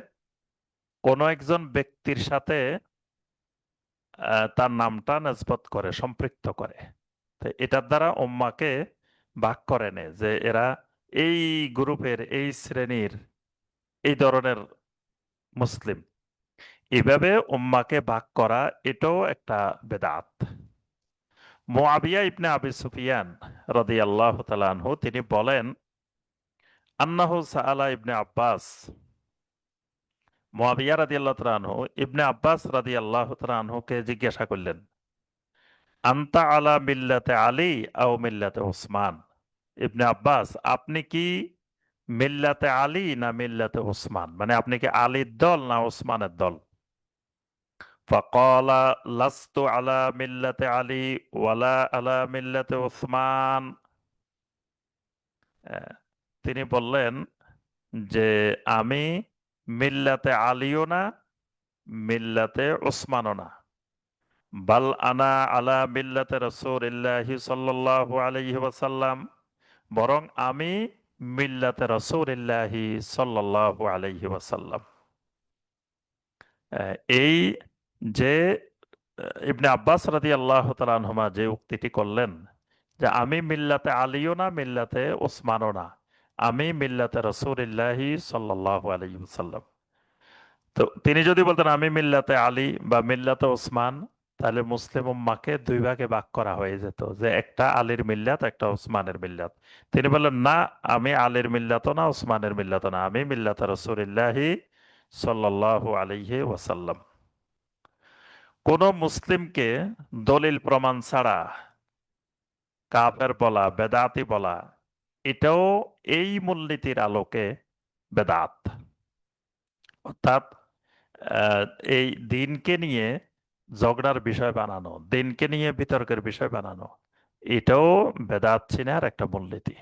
A: কোনো একজন ব্যক্তির সাথে তার নামটা নিসবত করে, সম্পৃক্ত করে। তো এটার দ্বারা উম্মাকে ভাগ করে নেয় যে এরা এই গ্রুপের, এই শ্রেণীর, এই ধরনের মুসলিম। এভাবে উম্মাকে ভাগ করা এটাও একটা বেদাত। মুআবিয়া ইবনে আবি সুফিয়ান রাদিয়াল্লাহু তাআলা আনহু তিনি বলেন, আন্নাহু সাআলা ইবনে আব্বাস, মুআবিয়া রাদিয়াল্লাহু তাআলা আনহু ইবনে আব্বাস রাদিয়াল্লাহু তাআলা আনহুকে জিজ্ঞাসা করলেন, আনতা আলা মিল্লাতে আলী আও মিল্লাতে উসমান। ইবনে আব্বাস, আপনি কি মিল্লাতে আলী না মিল্লাতে উসমান, মানে আপনি কি আলীর দল না উসমানের দল? ফাকালা লাস্তু আলা মিল্লাতে আলী ওয়ালা আলা মিল্লাতে উসমান। আহ, তিনি বললেন যে আমি মিল্লাতে আলীও না, মিল্লাতে উসমানও না, বাল আনা আলা মিল্লাতে রাসূলিল্লাহি সাল্লাল্লাহু আলাইহি ওয়াসাল্লাম, বরং আমি মিল্লাতে রাসূলিল্লাহি সাল্লাল্লাহু আলাইহি ওয়াসাল্লাম। এই যে ইবনে আব্বাস রাদিয়াল্লাহু তাআলা আনহুমা যে উক্তিটি করলেন যে আমি মিল্লাতে আলীও না মিল্লাতে ওসমানও না, আমি মিল্লাতে রাসূলিল্লাহি সাল্লাল্লাহু আলাইহি ওয়াসাল্লাম। তো তিনি যদি বলতেন আমি মিল্লাতে আলী বা মিল্লাতে ওসমান, তাহলে মুসলিম উম্মাহকে দুই ভাগে ভাগ করা হয়ে যেত, যে একটা আলীর মিল্লাত একটা ওসমানের মিল্লাত। তিনি বললেন না, আমি আলীর মিল্লাতও না ওসমানের মিল্লাতও না, আমি মিল্লাতে রাসূলিল্লাহি সাল্লাল্লাহু আলাইহি ওয়াসাল্লাম। কোন মুসলিমকে দলিল প্রমাণ ছাড়া কাফের বলা, বেদাতি বলা, এটাও এই মূলনীতির আলোকে বেদাত। অর্থাৎ আহ, এই দিনকে নিয়ে ঝগড়ার বিষয় বানানো, দিনকে নিয়ে বিতর্কের বিষয় বানানো, এটাও বেদাত চিনার একটা মূলনীতি।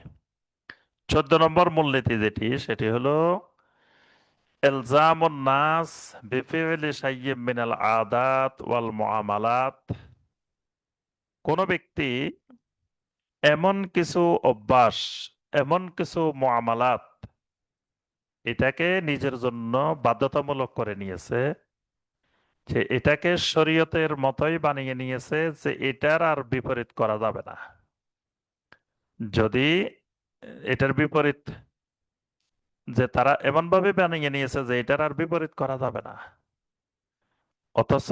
A: 14 নম্বর মূলনীতি যেটি, সেটি হলো ইলজামুন নাস বিফি'লি শাইয়্যিন মিনাল আদাত ওয়াল মুআমালাত। কোন ব্যক্তি এমন কিছু অভ্যাস, এমন কিছু মুআমালাত, এটাকে নিজের জন্য বাধ্যতামূলক করে নিয়েছে, যে এটাকে শরীয়তের মতোই বানিয়ে নিয়েছে, যে এটার আর বিপরীত করা যাবে না। যদি এটার বিপরীত, যে তারা এমন ভাবে বানিয়ে নিয়েছে যে এটার আর বিপরীত করা যাবে না, অথচ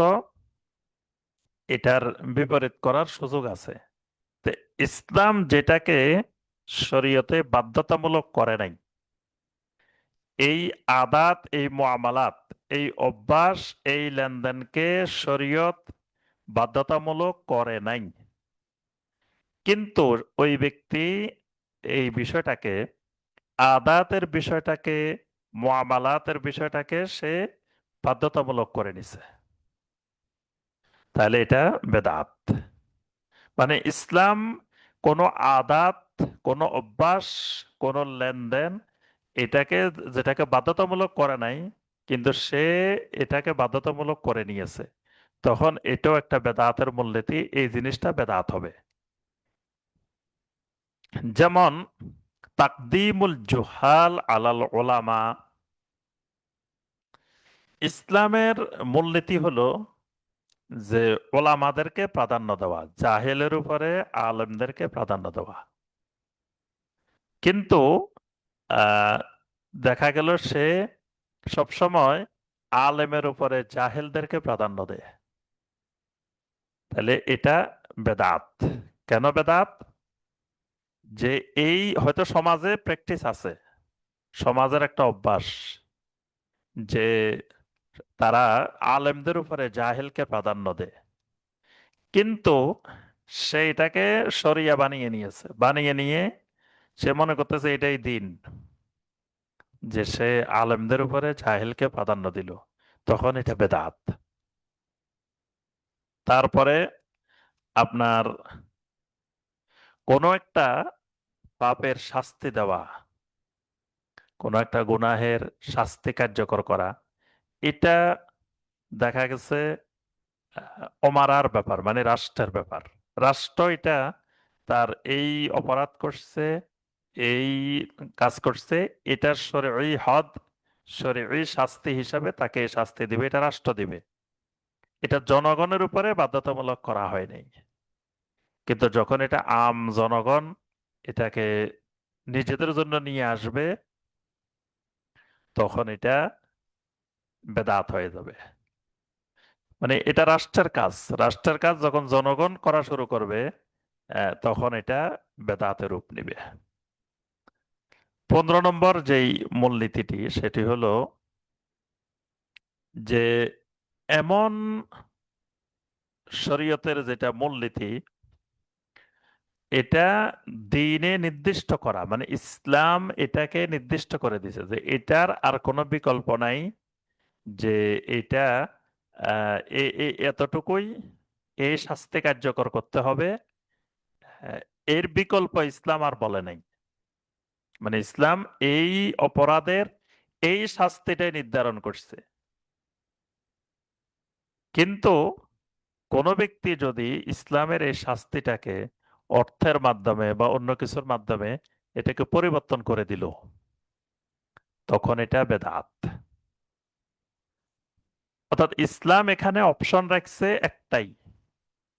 A: এটার বিপরীত করার সুযোগ আছে। তো ইসলাম যেটাকে শরীয়তে বাধ্যতামূলক করে নাই, এই আদাত, এই মুআমালাত, এই অভ্যাস, এই লেনদেনকে শরীয়ত বাধ্যতামূলক করে নাই, কিন্তু ওই ব্যক্তি এই বিষয়টাকে, আদাতের বিষয়টাকে, মুআমালাতের বিষয়টাকে সে বাধ্যতামূলক করে নিছে, তাহলে এটা বেদাত। মানে ইসলাম কোনো আদাত, কোনো অভ্যাস, কোনো লেনদেন, এটাকে, যেটাকে বাধ্যতামূলক করে নাই, কিন্তু সে এটাকে বাধ্যতামূলক করে নিয়েছে, তখন এটাও একটা বেদাতের মূলনীতি, এই জিনিসটা বেদাত হবে। যেমন তাকদিমুল জুহাল আলাল উলামা। ইসলামের মূলনীতি হলো যে ওলামাদেরকে প্রাধান্য দেওয়া, জাহেলের উপরে আলেমদেরকে প্রাধান্য দেওয়া। কিন্তু আহ, দেখা গেল সে সবসময় আলেমের উপরে জাহেলদেরকে প্রাধান্য দেয়, তাহলে এটা বেদাত। কেন বেদাত? যে এই হয়তো সমাজে প্র্যাকটিস আছে, সমাজের একটা অভ্যাস, যে তারা আলেমদের উপরে জাহেলকে প্রাধান্য দেয়, কিন্তু সে এটাকে শরিয়া বানিয়ে নিয়েছে, বানিয়ে নিয়ে সে মনে করতেছে এটাই দিন, যে সে আলেমদের উপরে জাহেলকে প্রাধান্য দিল, তখন এটা বেদাত। তারপরে আপনার কোনো একটা পাপের শাস্তি দেওয়া, কোনো একটা গুনাহের শাস্তি কার্যকর করা, এটা দেখা গেছে ওমারার ব্যাপার, মানে রাষ্ট্রের ব্যাপার। রাষ্ট্র এটা তার এই অপরাধ করছে, এই কাজ করছে, এটার শরঈ হদ, শরঈ শাস্তি হিসাবে তাকে শাস্তি দিবে, এটা রাষ্ট্র দিবে, এটা জনগণের উপরে বাধ্যতামূলক করা হয় নাই। কিন্তু যখন এটা আম জনগণ এটাকে নিজেদের জন্য নিয়ে আসবে, তখন এটা বেদাত হয়ে যাবে। মানে এটা রাষ্ট্রের কাজ। রাষ্ট্রের কাজ যখন জনগণ করা শুরু করবে, তখন এটা বেদাতে রূপ নিবে। 15 নম্বর যেই মূলনীতিটি, সেটি হলো যে এমন শরীয়তের যেটা মূলনীতি, এটা দিনে নির্দিষ্ট করা, মানে ইসলাম এটাকে নির্দিষ্ট করে দিয়েছে যে এটার আর কোনো বিকল্প নাই, যে এটা এতটুকুই এই শাস্তি কার্যকর করতে হবে। আহ, এর বিকল্প ইসলাম আর বলে নাই। মানে ইসলাম এই অপরাধের এই শাস্তিটাই নির্ধারণ করছে। কিন্তু কোন ব্যক্তি যদি ইসলামের এই শাস্তিটাকে অর্থের মাধ্যমে বা অন্য কিছুর মাধ্যমে এটাকে পরিবর্তন করে দিল, তখন এটা বেদাত। অর্থাৎ ইসলাম এখানে অপশন রাখছে একটাই,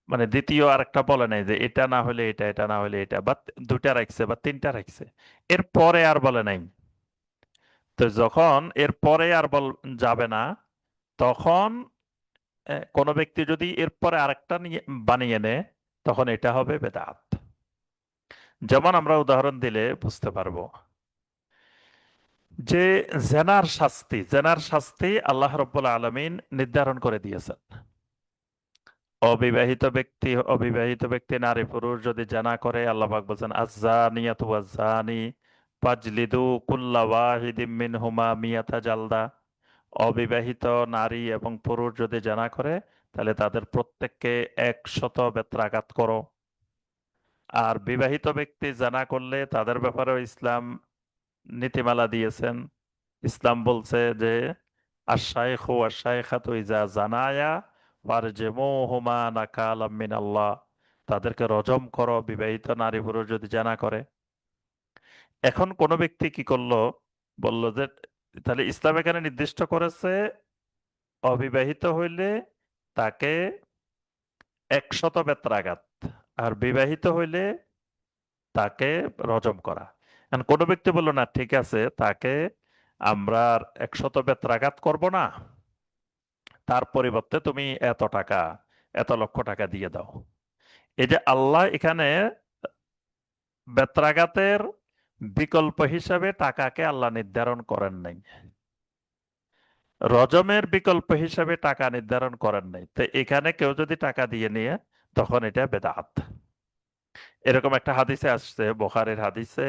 A: মানে দ্বিতীয় আর একটা বলে নাই যে এটা না হলে এটা, এটা না হলে এটা, বা দুটা রাখছে বা তিনটা রাখছে, এর পরে আর বলে নাই। তো যখন এর পরে আর যাবে না, তখন কোনো ব্যক্তি যদি এরপরে আরেকটা নিয়ে বানিয়ে নেয়, তখন এটা হবে বেদাত। যেমন আমরা উদাহরণ দিলে বুঝতে পারবো যে জেনার শাস্তি আল্লাহ রাব্বুল আলামিন নির্ধারণ করে দিয়েছেন। অবিবাহিত ব্যক্তি নারী পুরুষ যদি জেনা করে, আল্লাহ পাক বলছেন আয-যানিয়াতু ওয়াজ-যানি ফাজলিদু কুল্লা ওয়াহিদিম মিনহুমা মিয়াতা জালদা। অবিবাহিত নারী এবং পুরুষ যদি জেনা করে, তাহলে তাদের প্রত্যেককে 100 বেত্রাঘাত করো। আর বিবাহিত ব্যক্তি জেনা করলে তাদের ব্যাপারেও ইসলাম নীতিমালা দিয়েছেন। ইসলাম বলছে যে আশ-শাইখু ওয়াশ-শাইখাতু ইযা জানায়া ফারজুমুহুমা নাকালাম মিনাল্লাহ। তাদেরকে রজম করো, বিবাহিত নারী পুরুষ যদি জেনা করে। এখন কোন ব্যক্তি কি করলো, বলল যে তাহলে ইসলাম এখানে নির্দিষ্ট করেছে অবিবাহিত হইলে তাকে 100 বেত্রাঘাত, আর বিবাহিত হইলে তাকে রজম করা। এখন কোন ব্যক্তি বলল না, ঠিক আছে, তাকে আমরা আর 100 বেত্রাঘাত করব না, তার পরিবর্তে তুমি এত টাকা, এত লক্ষ টাকা দিয়ে দাও। এই যে আল্লাহ এখানে বেত্রাঘাতের বিকল্প হিসাবে টাকাকে আল্লাহ নির্ধারণ করেন নাই, রজমের বিকল্প হিসাবে টাকা নির্ধারণ করেন নাই। তো এখানে কেউ যদি টাকা দিয়ে নিয়ে, তখন এটা বেদাত। এরকম একটা হাদিসে আসছে, বুখারীর হাদিসে,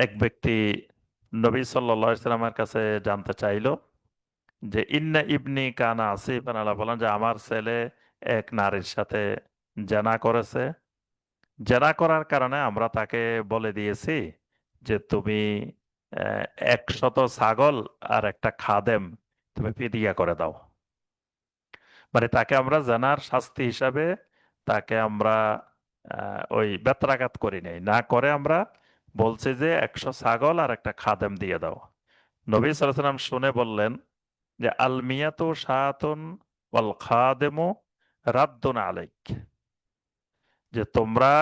A: এক ব্যক্তি নবী সাল্লাল্লাহু আলাইহি সাল্লামের কাছে জানতে চাইলো যে ইন্না ইবনি কানা আসিফান, আল্লাহ বলেন যে আমার ছেলে এক নারীর সাথে জেনা করেছে। জেনা করার কারণে আমরা তাকে বলে দিয়েছি যে তুমি 100 ছাগল আর একটা খাদেম তুমি ফিদিয়া করে দাও। মানে তাকে আমরা জেনার শাস্তি হিসাবে তাকে আমরা ওই বেত্রাঘাত করি নাই, না করে আমরা বলছি যে 100 ছাগল আর একটা খাদেম দিয়ে দাও। নবী সাল্লাল্লাহু আলাইহি ওয়াসাল্লাম শুনে বললেন যে আল মিয়াতু শাআতুন ওয়াল খাদেমু রাদ্দুন আলাইক, যে তোমরা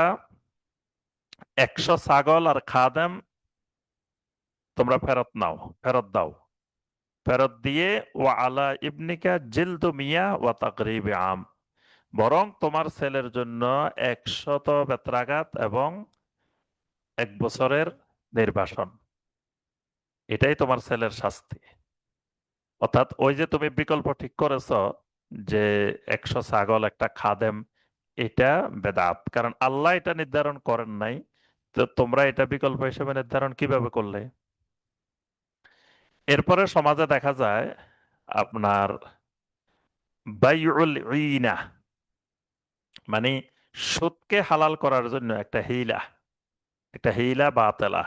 A: 100 ছাগল আর খাদেম তোমরা ফেরত নাও, ফেরত দাও। ফেরত দিয়ে ওয়া আলা ইবনিকা জিলদু মিয়া ওয়া তাকরিব আম, বরং তোমার ছেলের জন্য 100 বেত্রাঘাত এবং 1 বছরের নির্বাসন, এটাই তোমার ছেলের শাস্তি। অর্থাৎ ওই যে তুমি বিকল্প ঠিক করেছো যে 100 ছাগল একটা খাদেম, এটা বেদাত, কারণ আল্লাহ এটা নির্ধারণ করেন নাই। তো তোমরা এটা বিকল্প হিসেবে নির্ধারণ কিভাবে করলে? এরপরে সমাজে দেখা যায় আপনার বাইউল ইনা, মানে সুদকে হালাল করার জন্য একটা হিলা বাতেলা,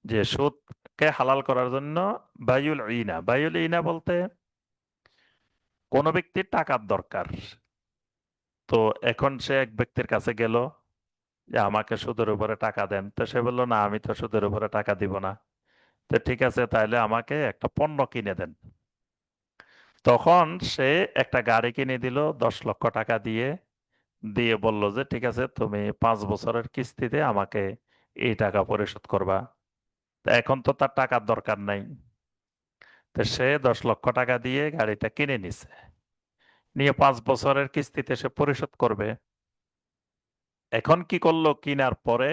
A: যে সুদকে হালাল করার জন্য বায়ুল ইনা বলতে কোন ব্যক্তির টাকার দরকার। তো এখন সে এক ব্যক্তির কাছে গেল যে আমাকে সুদের উপরে টাকা দেন। তো সে বলল না, আমি তো সুদের উপরে টাকা দিব না। তো ঠিক আছে, তাহলে আমাকে একটা পণ্য কিনে দেন। তখন সে একটা গাড়ি কিনে দিল 10 লক্ষ টাকা দিয়ে, দিয়ে বলল যে ঠিক আছে, তুমি 5 বছরের কিস্তিতে আমাকে এই টাকা পরিশোধ করবা। তা এখন তো তার টাকার দরকার নাই, তো সে 10 লক্ষ টাকা দিয়ে গাড়িটা কিনে নিছে। নিয়ে 5 বছরের কিস্তিতে সে পরিশোধ করবে। এখন কি করলো, কিনার পরে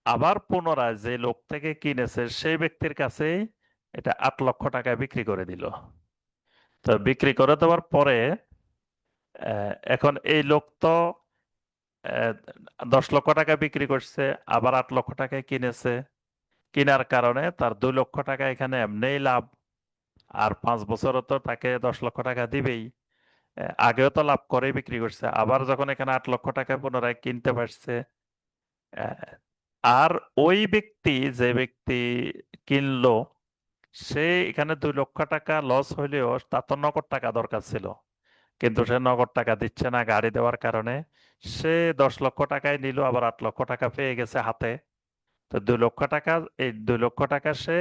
A: আবার পুনরায় যে লোক থেকে কিনেছে সেই ব্যক্তির কাছে এটা 8 লক্ষ টাকায় বিক্রি করে দিল। তো বিক্রি করে দেওয়ার পরে এখন এই লোক তো আহ, 10 লক্ষ টাকা বিক্রি করছে, আবার 8 লক্ষ টাকায় কিনেছে। কেনার কারণে তার 2 লক্ষ টাকা এখানে এমনিই লাভ। আর 5 বছরও তো তাকে 10 লক্ষ টাকা দিবেই। আগেও তো লাভ করে বিক্রি করছে, আবার যখন এখানে 8 লক্ষ টাকা পুনরায় কিনতে পারছে। আহ, আর ওই ব্যক্তি, যে ব্যক্তি কিনলো, সে এখানে 2 লক্ষ টাকা লস হইলেও তার তো নগদ টাকা দরকার ছিল, কিন্তু সে নগদ টাকা দিচ্ছে না গাড়ি দেওয়ার কারণে। সে 10 লক্ষ টাকায় নিল, আবার 8 লক্ষ টাকা পেয়ে গেছে হাতে। তো 2 লক্ষ টাকা, এই 2 লক্ষ টাকা সে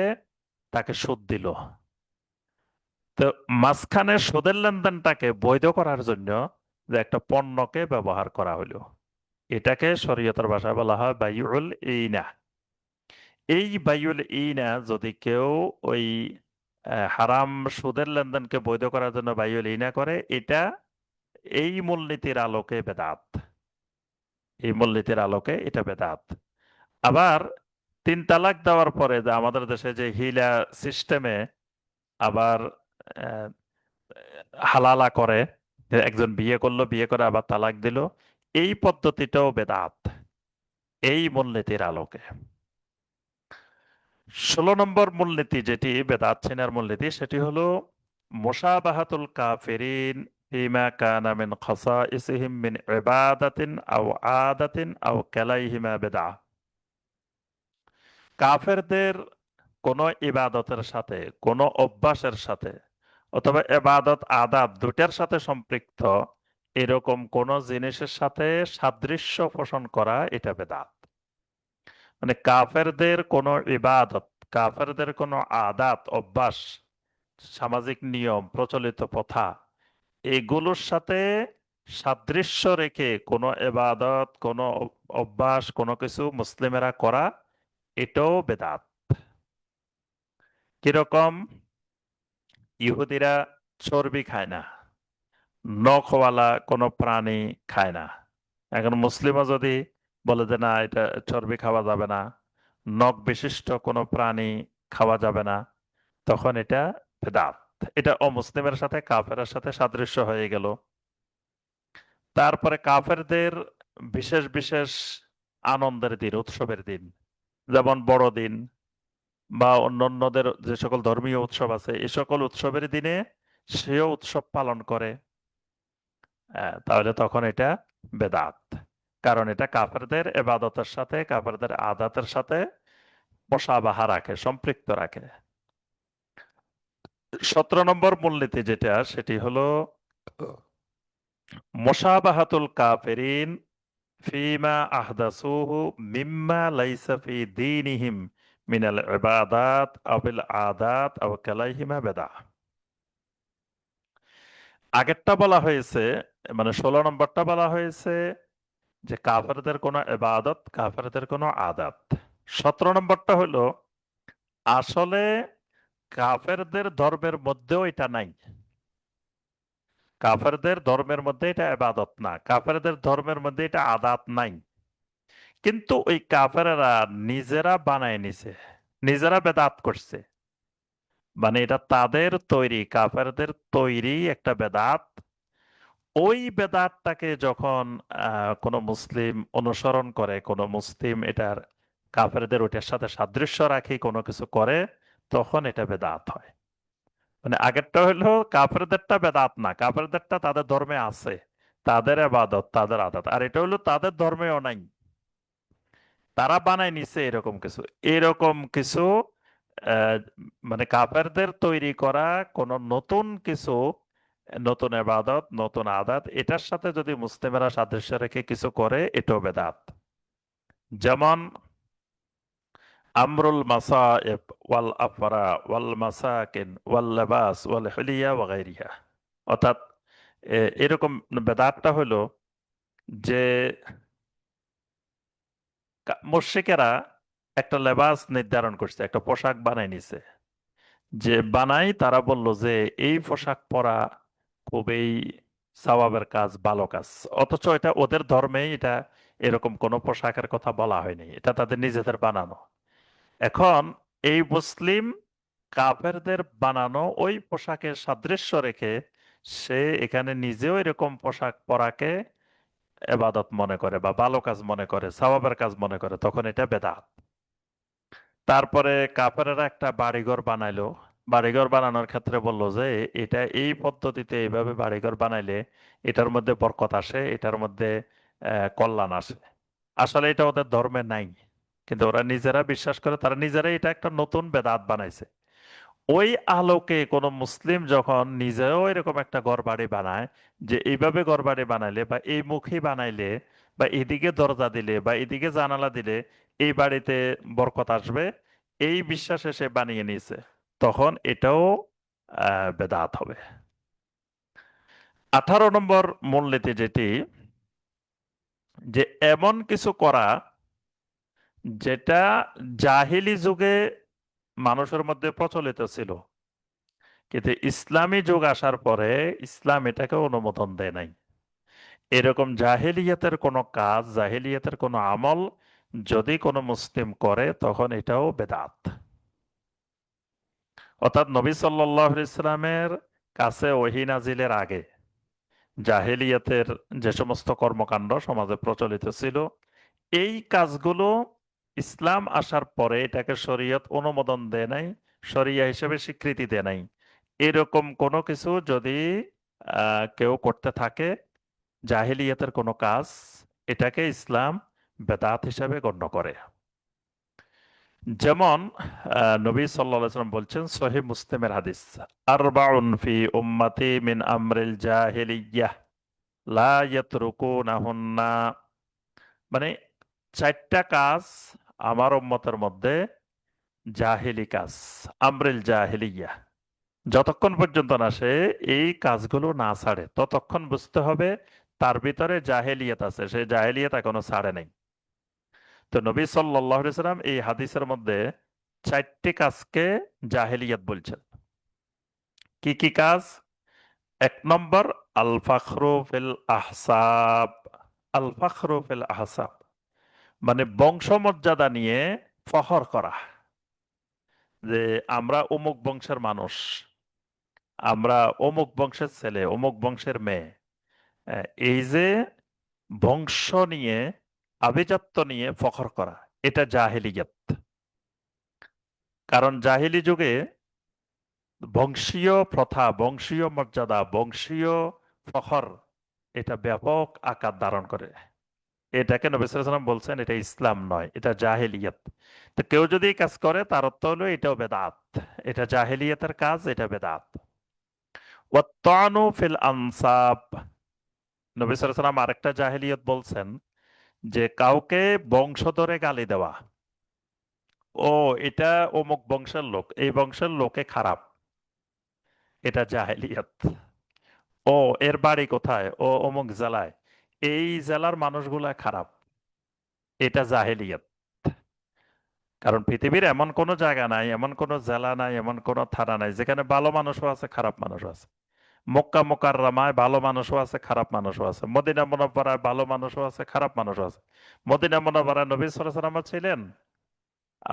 A: তাকে সুদ দিল। তো মাঝখানে সুদের লেনদেনটাকে বৈধ করার জন্য যে একটা পণ্যকে ব্যবহার করা হলো, এটাকে শরীয়তের ভাষায় বলা হয় বাইউল ইনা। এই বাইউল ইনা যদি কেউ ওই হারাম সুদের লেনদেনকে বৈধ করার জন্য বাইউল ইনা করে, এটা এই মূলনীতির আলোকে বেদাত। এই মূলনীতির আলোকে এটা বেদাত। আবার 3 তালাক দেওয়ার পরে যে আমাদের দেশে যে হিলা সিস্টেমে আবার আহ, হালালা করে, যে একজন বিয়ে করলো, বিয়ে করে আবার তালাক দিল, এই পদ্ধতিটাও বেদাত এই মূলনীতির আলোকে। 16 নম্বর মূলনীতি, যেটি বেদাত ছিনার মূলনীতি, সেটি হলো মুশাবাহাতুল কাফিরিন ফিমা কানা মিন খাসাইসিহিম মিন ইবাদাতিন আও আদাতিন আও কালাইহিমা বিদআহ। কাফেরদের কোন ইবাদতের সাথে, কোন অভ্যাসের সাথে, অথবা ইবাদত আদাত দুটার সাথে সম্পৃক্ত এরকম কোন জিনিসের সাথে সাদৃশ্য পোষণ করা, এটা বেদাত। মানে কাফেরদের কোন ইবাদত, কাফেরদের কোন আদাত অভ্যাস, সামাজিক নিয়ম, প্রচলিত প্রথা, এগুলোর সাথে সাদৃশ্য রেখে কোন ইবাদত, কোন অভ্যাস, কোনো কিছু মুসলিমেরা করা, এটাও বেদাত। কিরকম? ইহুদিরা চর্বি খায় না, নখওয়ালা কোনো প্রাণী খায় না। এখন মুসলিমও যদি বলে যে না, এটা চর্বি খাওয়া যাবে না, নখ বিশিষ্ট কোনো প্রাণী খাওয়া যাবে না, তখন এটা বেদাত। এটা অমুসলিমের সাথে, কাফেরের সাথে সাদৃশ্য হয়ে গেল। তারপরে কাফেরদের বিশেষ বিশেষ আনন্দের দিন, উৎসবের দিন, যেমন বড়দিন বা অন্যান্যদের যে সকল ধর্মীয় উৎসব আছে, এই সকল উৎসবের দিনে সেও উৎসব পালন করে। তাহলে তখন এটা বেদাত, কারণ এটা কাফেরদের এবাদতের সাথে, কাফেরদের আদাতের সাথে মুশাবাহা রাখে, সম্পৃক্ত রাখে। 17 নম্বর মূলনীতি যেটা, সেটি হলো মুশাবাহাতুল কাফিরিন ফিমা আহদাসুহু মিম্মা লাইসা ফি দীনিহিম মিনাল ইবাদাত আবিল আদাত আও কালাইহিমা বেদাহ। আগেরটা বলা হয়েছে, মানে 16 নম্বরটা বলা হয়েছে যে কাফেরদের কোনো ইবাদত, কাফেরদের কোনো আদাত। 17 নম্বরটা হলো আসলে কাফেরদের ধর্মের মধ্যেও এটা নাই। কাফেরদের ধর্মের মধ্যে এটা ইবাদত না, কাফেরদের ধর্মের মধ্যে এটা আদাত নাই, কিন্তু ওই কাফেরেরা নিজেরা বানায় নিছে, নিজেরা বেদাত করছে। মানে এটা তাদের তৈরি, কাফেরদের তৈরি একটা বেদাত। ওই বেদাতটাকে যখন কোনো মুসলিম অনুসরণ করে, কোনো মুসলিম এটার কাফেরদের ওইটার সাথে সাদৃশ্য রাখি কোনো কিছু করে, তখন এটা বেদাত হয়। মানে আগেরটা হলো কাফেরদেরটা বেদাত না, কাফেরদেরটা তাদের ধর্মে আছে, তাদের ইবাদত, তাদের আদাত। আর এটা হলো তাদের ধর্মেও নাই, তারা বানায় নিছে এরকম কিছু। এরকম কিছু আহ, মানে কাফেরদের তৈরি করা কোন নতুন কিছু, নতুন ইবাদত, নতুন আদাত, এটার সাথে যদি মুসলিমেরা সাদৃশ্য রেখে কিছু করে, এটাও বেদাত। যেমন আমরুল মাসাইব ওয়াল আফরা ওয়াল মাসাকিন ওয়াল লিবাস ওয়াল হুলিয়া ওয়া গায়রিহা। অর্থাৎ এরকম বেদাতটা হলো যে মুশরিকেরা একটা লেবাস নির্ধারণ করছে, একটা পোশাক বানাই নিছে। যে বানাই, তারা বলল যে এই পোশাক পরা খুবই সওয়াবের কাজ, ভালো কাজ। অথচ এটা ওদের ধর্মেই এটা এরকম কোনো পোশাকের কথা বলা হয়নি, এটা তাদের নিজেদের বানানো। এখন এই মুসলিম কাফেরদের বানানো ওই পোশাকের সাদৃশ্য রেখে সে এখানে নিজেও এরকম পোশাক পরাকে এবাদত মনে করে বা ভালো কাজ মনে করে, সওয়াবের কাজ মনে করে, তখন এটা বেদাত। তারপরে কাফেরেরা একটা বাড়িঘর বানাইলো, বাড়িঘর বানানোর ক্ষেত্রে বললো যে এটা এই পদ্ধতিতে এইভাবে বাড়িঘর বানাইলে এটার মধ্যে বরকত আসে, এটার মধ্যে কল্যাণ আসে। আসলে এটা ওদের ধর্মে নাই, কিন্তু ওরা নিজেরা বিশ্বাস করে, তারা নিজেরাই এটা একটা নতুন বেদাত বানাইছে। ওই আলোকে কোনো মুসলিম যখন নিজেও এরকম একটা ঘর বাড়ি বানায়, যে এইভাবে ঘর বাড়ি বানাইলে বা এই মুখী বানাইলে বা এদিকে দরজা দিলে বা এদিকে জানালা দিলে এই বাড়িতে বরকত আসবে, এই বিশ্বাসে সে বানিয়ে নিয়েছে, তখন এটাও বেদাত হবে। 18 নম্বর মূলনীতি যেটি, যে এমন কিছু করা যেটা জাহিলি যুগে মানুষের মধ্যে প্রচলিত ছিল, কিন্তু ইসলামী যুগ আসার পরে ইসলাম এটাকে অনুমোদন দেয় নাই। এরকম জাহেলিয়াতের কোনো কাজ, জাহেলিয়াতের কোনো আমল যদি কোনো মুসলিম করে তখন এটাও বেদাত। অর্থাৎ নবী সাল্লাল্লাহু আলাইহি ইসলামের কাছে ওহী নাজিলের আগে জাহেলিয়াতের যে সমস্ত কর্মকাণ্ড সমাজে প্রচলিত ছিল, এই কাজগুলো ইসলাম আসার পরে এটাকে শরীয়ত অনুমোদন দেয় নাই, শরিয়া হিসেবে স্বীকৃতি দেয় নাই। এরকম কোনো কিছু যদি কেউ করতে থাকে, জাহিলিয়াতের কোনো কাজ, এটাকে ইসলাম বেদাত হিসাবে গণ্য করে। যেমন নবী সাল্লাল্লাহু আলাইহি ওয়াসাল্লাম বলছেন, সহিহ মুসলিমের হাদিস, আরবাউন ফি উম্মতি মিন আমরিল জাহিলিয়াহ লা ইয়াতরুকুনাহুন্না, মানে 4টা কাজ আমার উম্মতের মধ্যে জাহেলি কাজ, আমরিল জাহেলিয়া, যতক্ষণ পর্যন্ত না সে এই কাজগুলো না ছাড়ে ততক্ষণ বুঝতে হবে তার ভিতরে জাহেলিয়াত আছে, সে জাহেলিয়াত এখনো ছাড়ে নাই। তো নবী সাল্লাল্লাহু আলাইহি সাল্লাম এই হাদিসের মধ্যে 4টি কাজকে জাহেলিয়াত বলছেন। কি কি কাজ? 1 নম্বর, আল ফাখরু ফিল আহসাব। আল ফাখরু ফিল আহসাব মানে বংশমর্যাদা নিয়ে ফখর করা, যে আমরা অমুক বংশের মানুষ, আমরা অমুক বংশের ছেলে, অমুক বংশের মেয়ে। এই যে বংশ নিয়ে, আভিজাত্য নিয়ে ফখর করা, এটা জাহেলিয়াত। কারণ জাহেলি যুগে বংশীয় প্রথা, বংশীয় মর্যাদা, বংশীয় ফখর, এটা ব্যাপক আকার ধারণ করে। এটাকে নবী সাল্লাল্লাহু আলাইহি ওয়াসাল্লাম বলছেন এটা ইসলাম নয়, এটা জাহেলিয়াত। তো কেউ যদি এই কাজ করে তার অর্থ হলো এটাও বেদাত, এটা জাহেলিয়াতের কাজ, এটা বেদাত। ওয়াত্তানু ফিল আনসাব, নবী সাল্লাল্লাহু আলাইহি ওয়াসাল্লাম আরেকটা জাহেলিয়াত বলছেন, যে কাউকে বংশ ধরে গালি দেওয়া। ও এটা অমুক বংশের লোক, এই বংশের লোকে খারাপ, এটা জাহেলিয়াত। ও এর বাড়ি কোথায়, ও অমুক জেলায়, এই জেলার মানুষগুলা খারাপ, এটা জাহেলিয়াত। কারণ পৃথিবীর এমন কোনো জায়গা নাই, এমন কোনো জেলা নাই, এমন কোনো থানা নাই যেখানে ভালো মানুষও আছে, খারাপ মানুষও আছে। মক্কা মুকাররমায় ভালো মানুষও আছে, খারাপ মানুষও আছে। মদিনা মুনাওয়ারায় ভালো মানুষও আছে, খারাপ মানুষও আছে। মদিনা মুনাওয়ারায় নবী সাল্লাল্লাহু আলাইহি ওয়াসাল্লাম ছিলেন,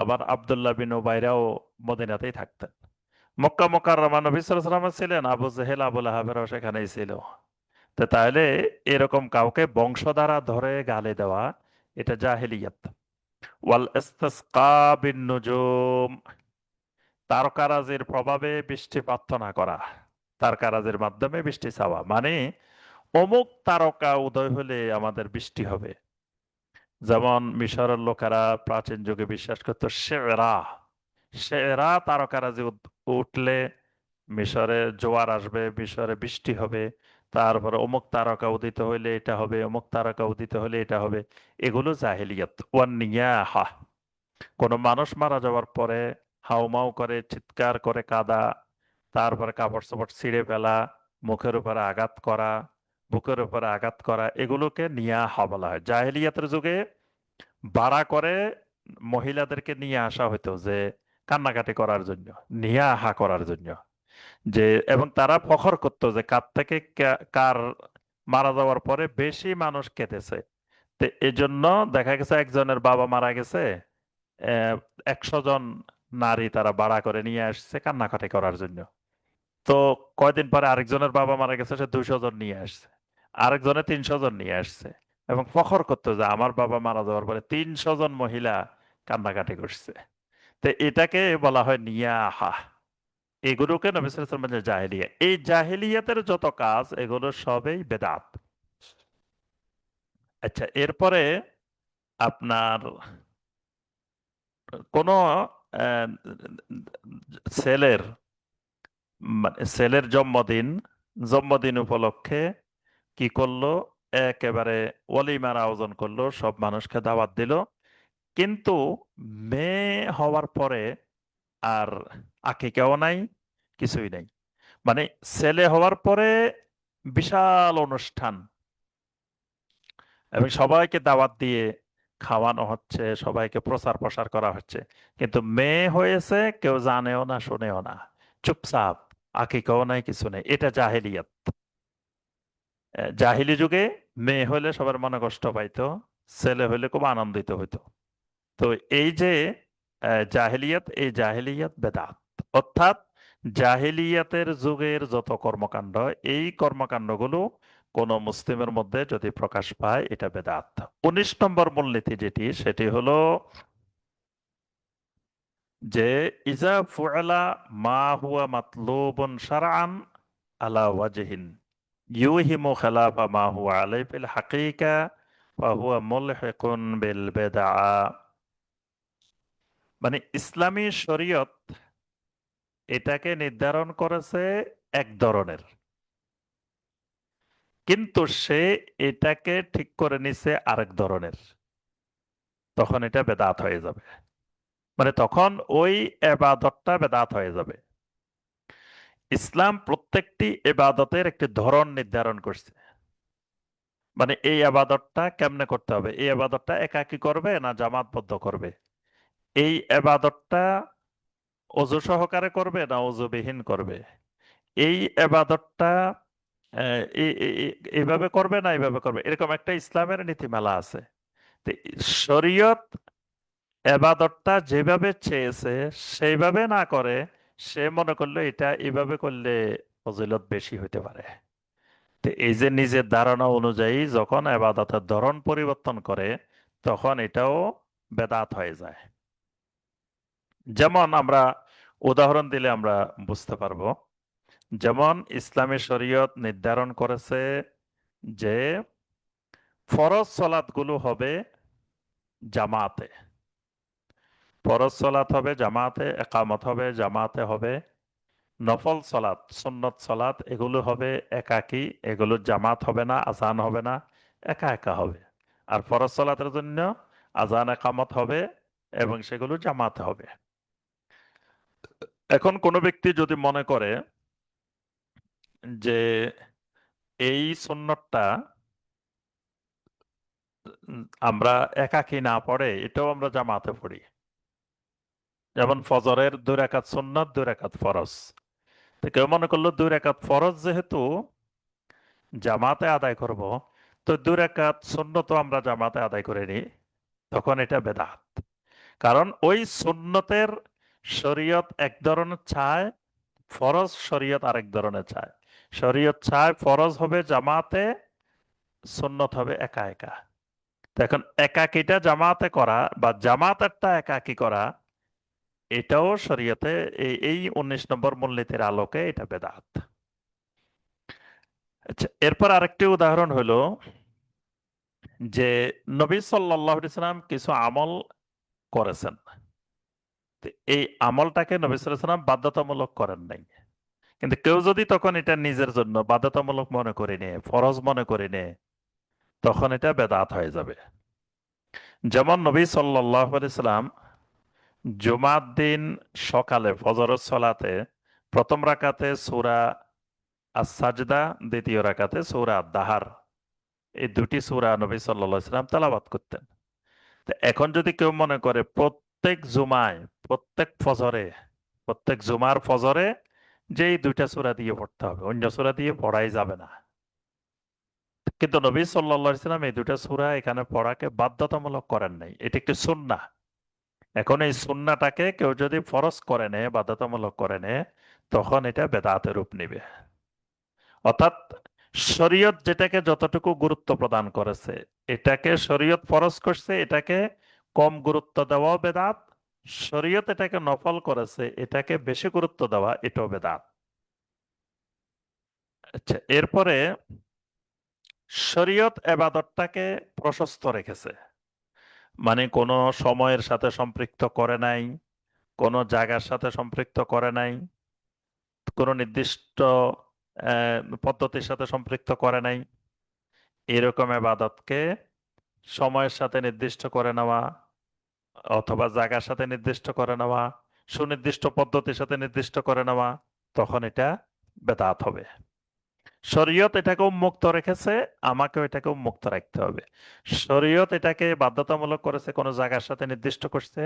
A: আবার আব্দুল্লাহ বিন উবাইরাও মদিনাতেই থাকতেন। মক্কা মুকাররমা নবী সাল্লাল্লাহু আলাইহি ওয়াসাল্লাম ছিলেন, আবু জেহেল আবু লাহাবেরও সেখানেই ছিল। তো তাহলে এরকম কাউকে বংশধারা ধরে গালি দেওয়া, এটা জাহেলিয়াত। ওয়াল ইসতিসকা বিন নুজুম, তারকারাজির প্রভাবে বৃষ্টি প্রার্থনা করা, তারকারাজির মাধ্যমে বৃষ্টি চাওয়া, মানে অমুক তারকা উদয় হলে আমাদের বৃষ্টি হবে। যেমন মিশরের লোকেরা প্রাচীন যুগে বিশ্বাস করতো শেরা, শেরা তারকারাজি উঠলে মিশরে জোয়ার আসবে, মিশরে বৃষ্টি হবে। তারপরে অমুক তারকা উদিত হইলে এটা হবে, অমুক তারকা উদিত হলে এটা হবে। এগুলো জাহেলিয়াত। ওয়ান নিয়াহা, কোনো মানুষ মারা যাওয়ার পরে হাউমাউ করে, চিৎকার করে কাঁদা, তারপরে কাপড় চোপড় ছিঁড়ে ফেলা, মুখের উপরে আঘাত করা, বুকের উপরে আঘাত করা, এগুলোকে নিয়াহা বলা হয়। জাহেলিয়াতের যুগে ভাড়া করে মহিলাদেরকে নিয়ে আসা হতো, যে কান্নাকাটি করার জন্য, নিয়াহা করার জন্য। যে এবং তারা ফখর করতো যে কার থেকে কার মারা যাওয়ার পরে বেশি মানুষ কেঁদেছে। তো এই জন্য দেখা গেছে একজনের বাবা মারা গেছে, 100 জন নারী তারা ভাড়া করে নিয়ে আসছে কান্নাকাটি করার জন্য। তো কয়দিন পরে আরেকজনের বাবা মারা গেছে, সে 200 জন নিয়ে আসছে, আরেকজনে 300 জন নিয়ে আসছে, এবং ফখর করতো যে আমার বাবা মারা যাওয়ার পরে 300 জন মহিলা কান্নাকাটি করছে। তো এটাকে বলা হয় নিয়াহা। এগুলোকে নবী সাল্লাল্লাহু আলাইহি ওয়াসাল্লাম বলেন জাহেলিয়া। এই জাহেলিয়াতের যত কাজ এগুলো সবই বেদাত। আচ্ছা, এরপরে আপনার কোন আহ, ছেলের ছেলের জন্মদিন, জন্মদিন উপলক্ষে কি করলো, একেবারে ওলিমার আয়োজন করলো, সব মানুষকে দাওয়াত দিল, কিন্তু মেয়ে হওয়ার পরে আর আকিকাও নাই, কিছুই নাই। মানে ছেলে হওয়ার পরে বিশাল অনুষ্ঠান, এবং সবাইকে দাওয়াত দিয়ে খাওয়ানো হচ্ছে, সবাইকে প্রচার প্রসার করা হচ্ছে, কিন্তু মেয়ে হয়েছে কেউ জানেও না, শুনেও না, চুপচাপ, আকিকাও নাই, কিছু নেই। এটা জাহেলিয়াত। জাহিলি যুগে মেয়ে হলে সবার মনে কষ্ট পাইতো, ছেলে হলে খুব আনন্দিত হইতো। তো এই যে জাহেলিয়াত, এই জাহেলিয়াত বেদাত। অর্থাৎ জাহেলিয়াতের যুগের যত কর্মকাণ্ড, এই কর্মকাণ্ডগুলো কোন মুসলিমের মধ্যে যদি প্রকাশ পায় এটা বেদাত। 19 নম্বর মূলনীতি যেটি, সেটি হলো যে ইজা ফুআলা মা হুয়া মাতলুবুন শারআন আলা ওয়াজহিন ইউহিমু খেলাফা মা হুয়া আলাই ফিল হাকিকা ফাহুয়া মুলহিকুন বিল বিদআ। মানে ইসলামী শরীয়ত এটাকে নির্ধারণ করেছে এক ধরনের, কিন্তু সে এটাকে ঠিক করে নিছে আরেক ধরনের, তখন এটা বেদাত হয়ে যাবে। মানে তখন ওই এবাদতটা বেদাত হয়ে যাবে। ইসলাম প্রত্যেকটি এবাদতের একটি ধরন নির্ধারণ করছে। মানে এই আবাদতটা কেমনে করতে হবে, এই আবাদতটা একাকী করবে না জামাতবদ্ধ করবে, এই আবাদতটা অজু সহকারে করবে না অজুবিহীন করবে, এই আবাদতটা এইভাবে করবে না এইভাবে করবে, এরকম একটা ইসলামের নীতিমালা আছে। তো শরীয়ত এবাদতটা যেভাবে চেয়েছে সেইভাবে না করে, সে মনে করলো এটা এইভাবে করলে ফজিলত বেশি হইতে পারে। তো এই যে নিজের ধারণা অনুযায়ী যখন এবাদতের ধরন পরিবর্তন করে, তখন এটাও বেদাত হয়ে যায়। যেমন আমরা উদাহরণ দিলে আমরা বুঝতে পারবো। যেমন ইসলামী শরীয়ত নির্ধারণ করেছে যে ফরজ সালাতগুলো হবে জামাতে, ফরজ সালাত হবে জামাতে, একামত হবে জামাতে হবে, নফল সালাত সুন্নত সালাত এগুলো হবে একাকী, এগুলো জামাত হবে না, আজান হবে না, একা একা হবে। আর ফরজ সালাতের জন্য আজান একামত হবে, এবং সেগুলো জামাতে হবে। এখন কোনো ব্যক্তি যদি মনে করে যে এই সুন্নতটা আমরা একাকী না পড়ে এটাও আমরা জামাতে পড়ি, যেমন ফজরের 2 রাকাত সুন্নত 2 রাকাত ফরজ, তো কেউ মনে করলো 2 রাকাত ফরজ যেহেতু জামাতে আদায় করব, তো 2 রাকাত সুন্নত আমরা জামাতে আদায় করে নিই, তখন এটা বেদাত। কারণ ওই সুন্নতের শরীয়ত এক ধরনের চায়, ফরজ শরীয়ত আরেক ধরনের চায়। শরীয়ত চায় ফরজ হবে জামাতে, সুন্নত হবে একা একা। তো এখন একাকিটা জামাতে করা বা জামাতেরটা একাকি করা, এটাও শরীয়তে এই 19 নম্বর মূলনীতির আলোকে এটা বেদাত। আচ্ছা, এরপর আরেকটি উদাহরণ হলো যে নবী সাল্লাল্লাহু আলাইহি সাল্লাম কিছু আমল করেছেন। তো এই আমলটাকে নবী সাল্লাল্লাহু আলাইহি সাল্লাম বাধ্যতামূলক করেন নাই, কিন্তু কেউ যদি তখন এটা নিজের জন্য বাধ্যতামূলক মনে করে নেয়, ফরজ মনে করে নেয়, তখন এটা বেদাত হয়ে যাবে। যেমন নবী সাল্লাল্লাহু আলাইহি সাল্লাম জুমার দিন সকালে ফজরের সালাতে প্রথম রাকাতে সূরা আস-সাজদা, দ্বিতীয় রাকাতে সূরা আদ-দাহার, এই দুটি সূরা নবী সাল্লাল্লাহু আলাইহি সাল্লাম তেলাওয়াত করতেন। তো এখন যদি কেউ মনে করে প্রত্যেক জুমায়, প্রত্যেক ফজরে, প্রত্যেক জুমার ফজরে যে এই 2টা সূরা দিয়ে পড়তে হবে, অন্য সূরা দিয়ে পড়াই যাবে না, কিন্তু নবী সাল্লাল্লাহু আলাইহি ওয়াসাল্লাম এই দুটো সূরা এখানে পড়াকে বাধ্যতামূলক করেন নাই, এটা একটি সুন্নাহ। এখন এই সুন্নাটাকে কেউ যদি ফরজ করে নেয়, বাধ্যতামূলক করে নেয়, তখন এটা বেদাতের রূপ নিবে। অর্থাৎ শরীয়ত যেটাকে যতটুকু গুরুত্ব প্রদান করেছে, এটাকে শরীয়ত ফরজ করছে, এটাকে কম গুরুত্ব দেওয়াও বেদাত। শরীয়ত এটাকে নফল করেছে, এটাকে বেশি গুরুত্ব দেওয়া এটাও বেদাত। আচ্ছা, এরপরে শরীয়ত এবাদতটাকে প্রশস্ত রেখেছে, মানে কোনো সময়ের সাথে সম্পৃক্ত করে নাই, কোনো জায়গার সাথে সম্পৃক্ত করে নাই, কোনো নির্দিষ্ট পদ্ধতির সাথে সম্পৃক্ত করে নাই। এরকম এবাদতকে সময়ের সাথে নির্দিষ্ট করে নেওয়া অথবা জায়গার সাথে নির্দিষ্ট করে নেওয়া, সুনির্দিষ্ট পদ্ধতির সাথে নির্দিষ্ট করে নেওয়া, তখন এটা বেদাত হবে। শরীয়ত এটাকে উন্মুক্ত রেখেছে, আমাকেও এটাকে উন্মুক্ত রাখতে হবে। শরীয়ত এটাকে বাধ্যতামূলক করেছে, কোনো জায়গার সাথে নির্দিষ্ট করছে,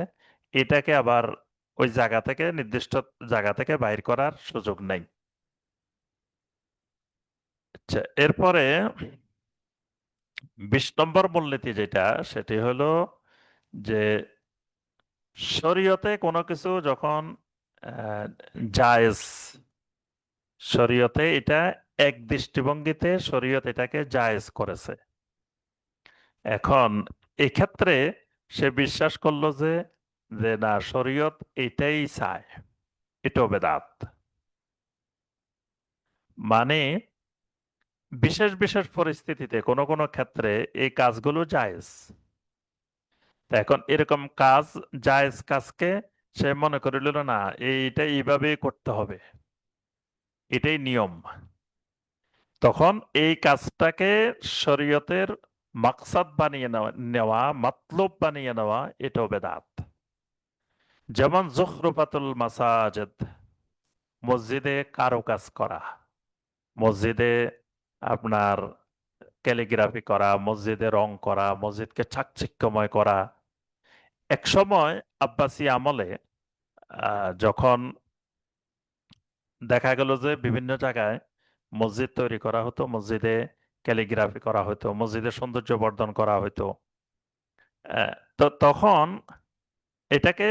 A: এটাকে আবার ওই জায়গা থেকে নির্দিষ্ট জায়গা থেকে বাইর করার সুযোগ নেই। আচ্ছা, এরপরে 20 নম্বর মূলনীতি যেটা, সেটি হলো যে শরীয়তে কোনো কিছু যখন আহ, জায়েজ, শরীয়তে এটা এক দৃষ্টিভঙ্গিতে শরীয়ত এটাকে জায়েজ করেছে। এখন এক্ষেত্রে সে বিশ্বাস করলো যে যে না, শরীয়ত এটাই চায়, এটাও বেদাত। মানে বিশেষ বিশেষ পরিস্থিতিতে কোনো কোনো ক্ষেত্রে এই কাজগুলো জায়েজ। তা এখন এরকম কাজ, জায়েজ কাজকে সে মনে করিল না এইটা এইভাবেই করতে হবে, এটাই নিয়ম, তখন এই কাজটাকে শরীয়তের মাকসাদ বানিয়ে নেওয়া, মাতলুব বানিয়ে নেওয়া, এটাও বেদাত। যেমন জুখরুফাতুল মাসাজিদ, মসজিদে কারুকাজ করা, মসজিদে আপনার ক্যালিগ্রাফি করা, মসজিদে রং করা, মসজিদকে চাকচিক্যময় করা। এক সময় আব্বাসী আমলে যখন দেখা গেল যে বিভিন্ন জায়গায় মসজিদ তৈরি করা হতো, মসজিদে ক্যালিগ্রাফি করা হতো, মসজিদের সৌন্দর্য বর্ধন করা হতো, তো তখন এটাকে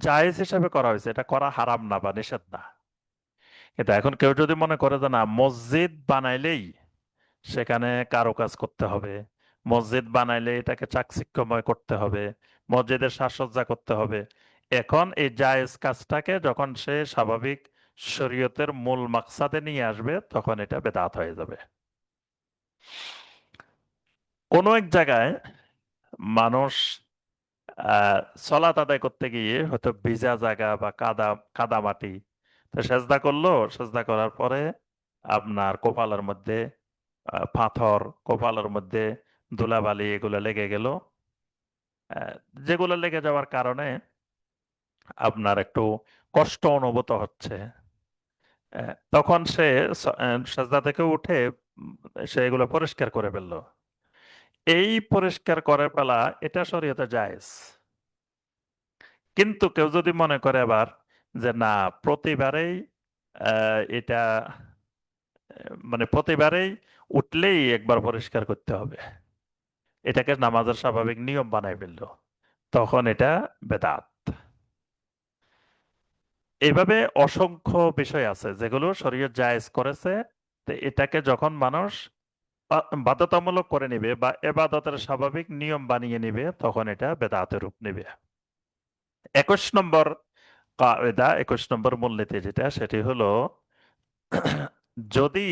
A: জায়েজ হিসাবে করা হয়েছে, এটা করা হারাম না বা নিষেধ না। কিন্তু এখন কেউ যদি মনে করে যে না, মসজিদ বানাইলেই সেখানে কারুকাজ করতে হবে, মসজিদ বানাইলে এটাকে চাকচিক্যময় করতে হবে, মসজিদের সাজসজ্জা করতে হবে, এখন এই জায়েজ কাজটাকে যখন সে স্বাভাবিক শরীয়তের মূল মাকসাদে নিয়ে আসবে, তখন এটা বেদাত হয়ে যাবে। কোনো এক জায়গায় মানুষ সলাত আদায় করতে গিয়ে হয়তো ভিজা জায়গা বা কাদা কাদা মাটি, তো সেজদা করলো, সেজদা করার পরে আপনার কপালের মধ্যে পাথর, কপালের মধ্যে ধুলাবালি, এগুলো লেগে গেল। আহ, যেগুলো লেগে যাওয়ার কারণে আপনার একটু কষ্ট অনুভূত হচ্ছে। তখন সে সেজদা থেকে উঠে সে এগুলো পরিষ্কার করে ফেললো। এই পরিষ্কার করে ফেলা এটা শরীয়তে জায়েজ। কিন্তু কেউ যদি মনে করে আবার যে না, প্রতিবারেই এটা মানে প্রতিবারেই উঠলেই একবার পরিষ্কার করতে হবে, এটাকে নামাজের স্বাভাবিক নিয়ম বানাই ফেললো, তখন এটা বেদাত। এইভাবে অসংখ্য বিষয় আছে যেগুলো শরীয়ত জায়েজ করেছে, তো এটাকে যখন মানুষ বাধ্যতামূলক করে নিবে বা এবাদতের স্বাভাবিক নিয়ম বানিয়ে নিবে, তখন এটা বেদাতের রূপ নিবে। 21 নম্বর কায়দা, 21 নম্বর মূলনীতি যেটা, সেটি হলো যদি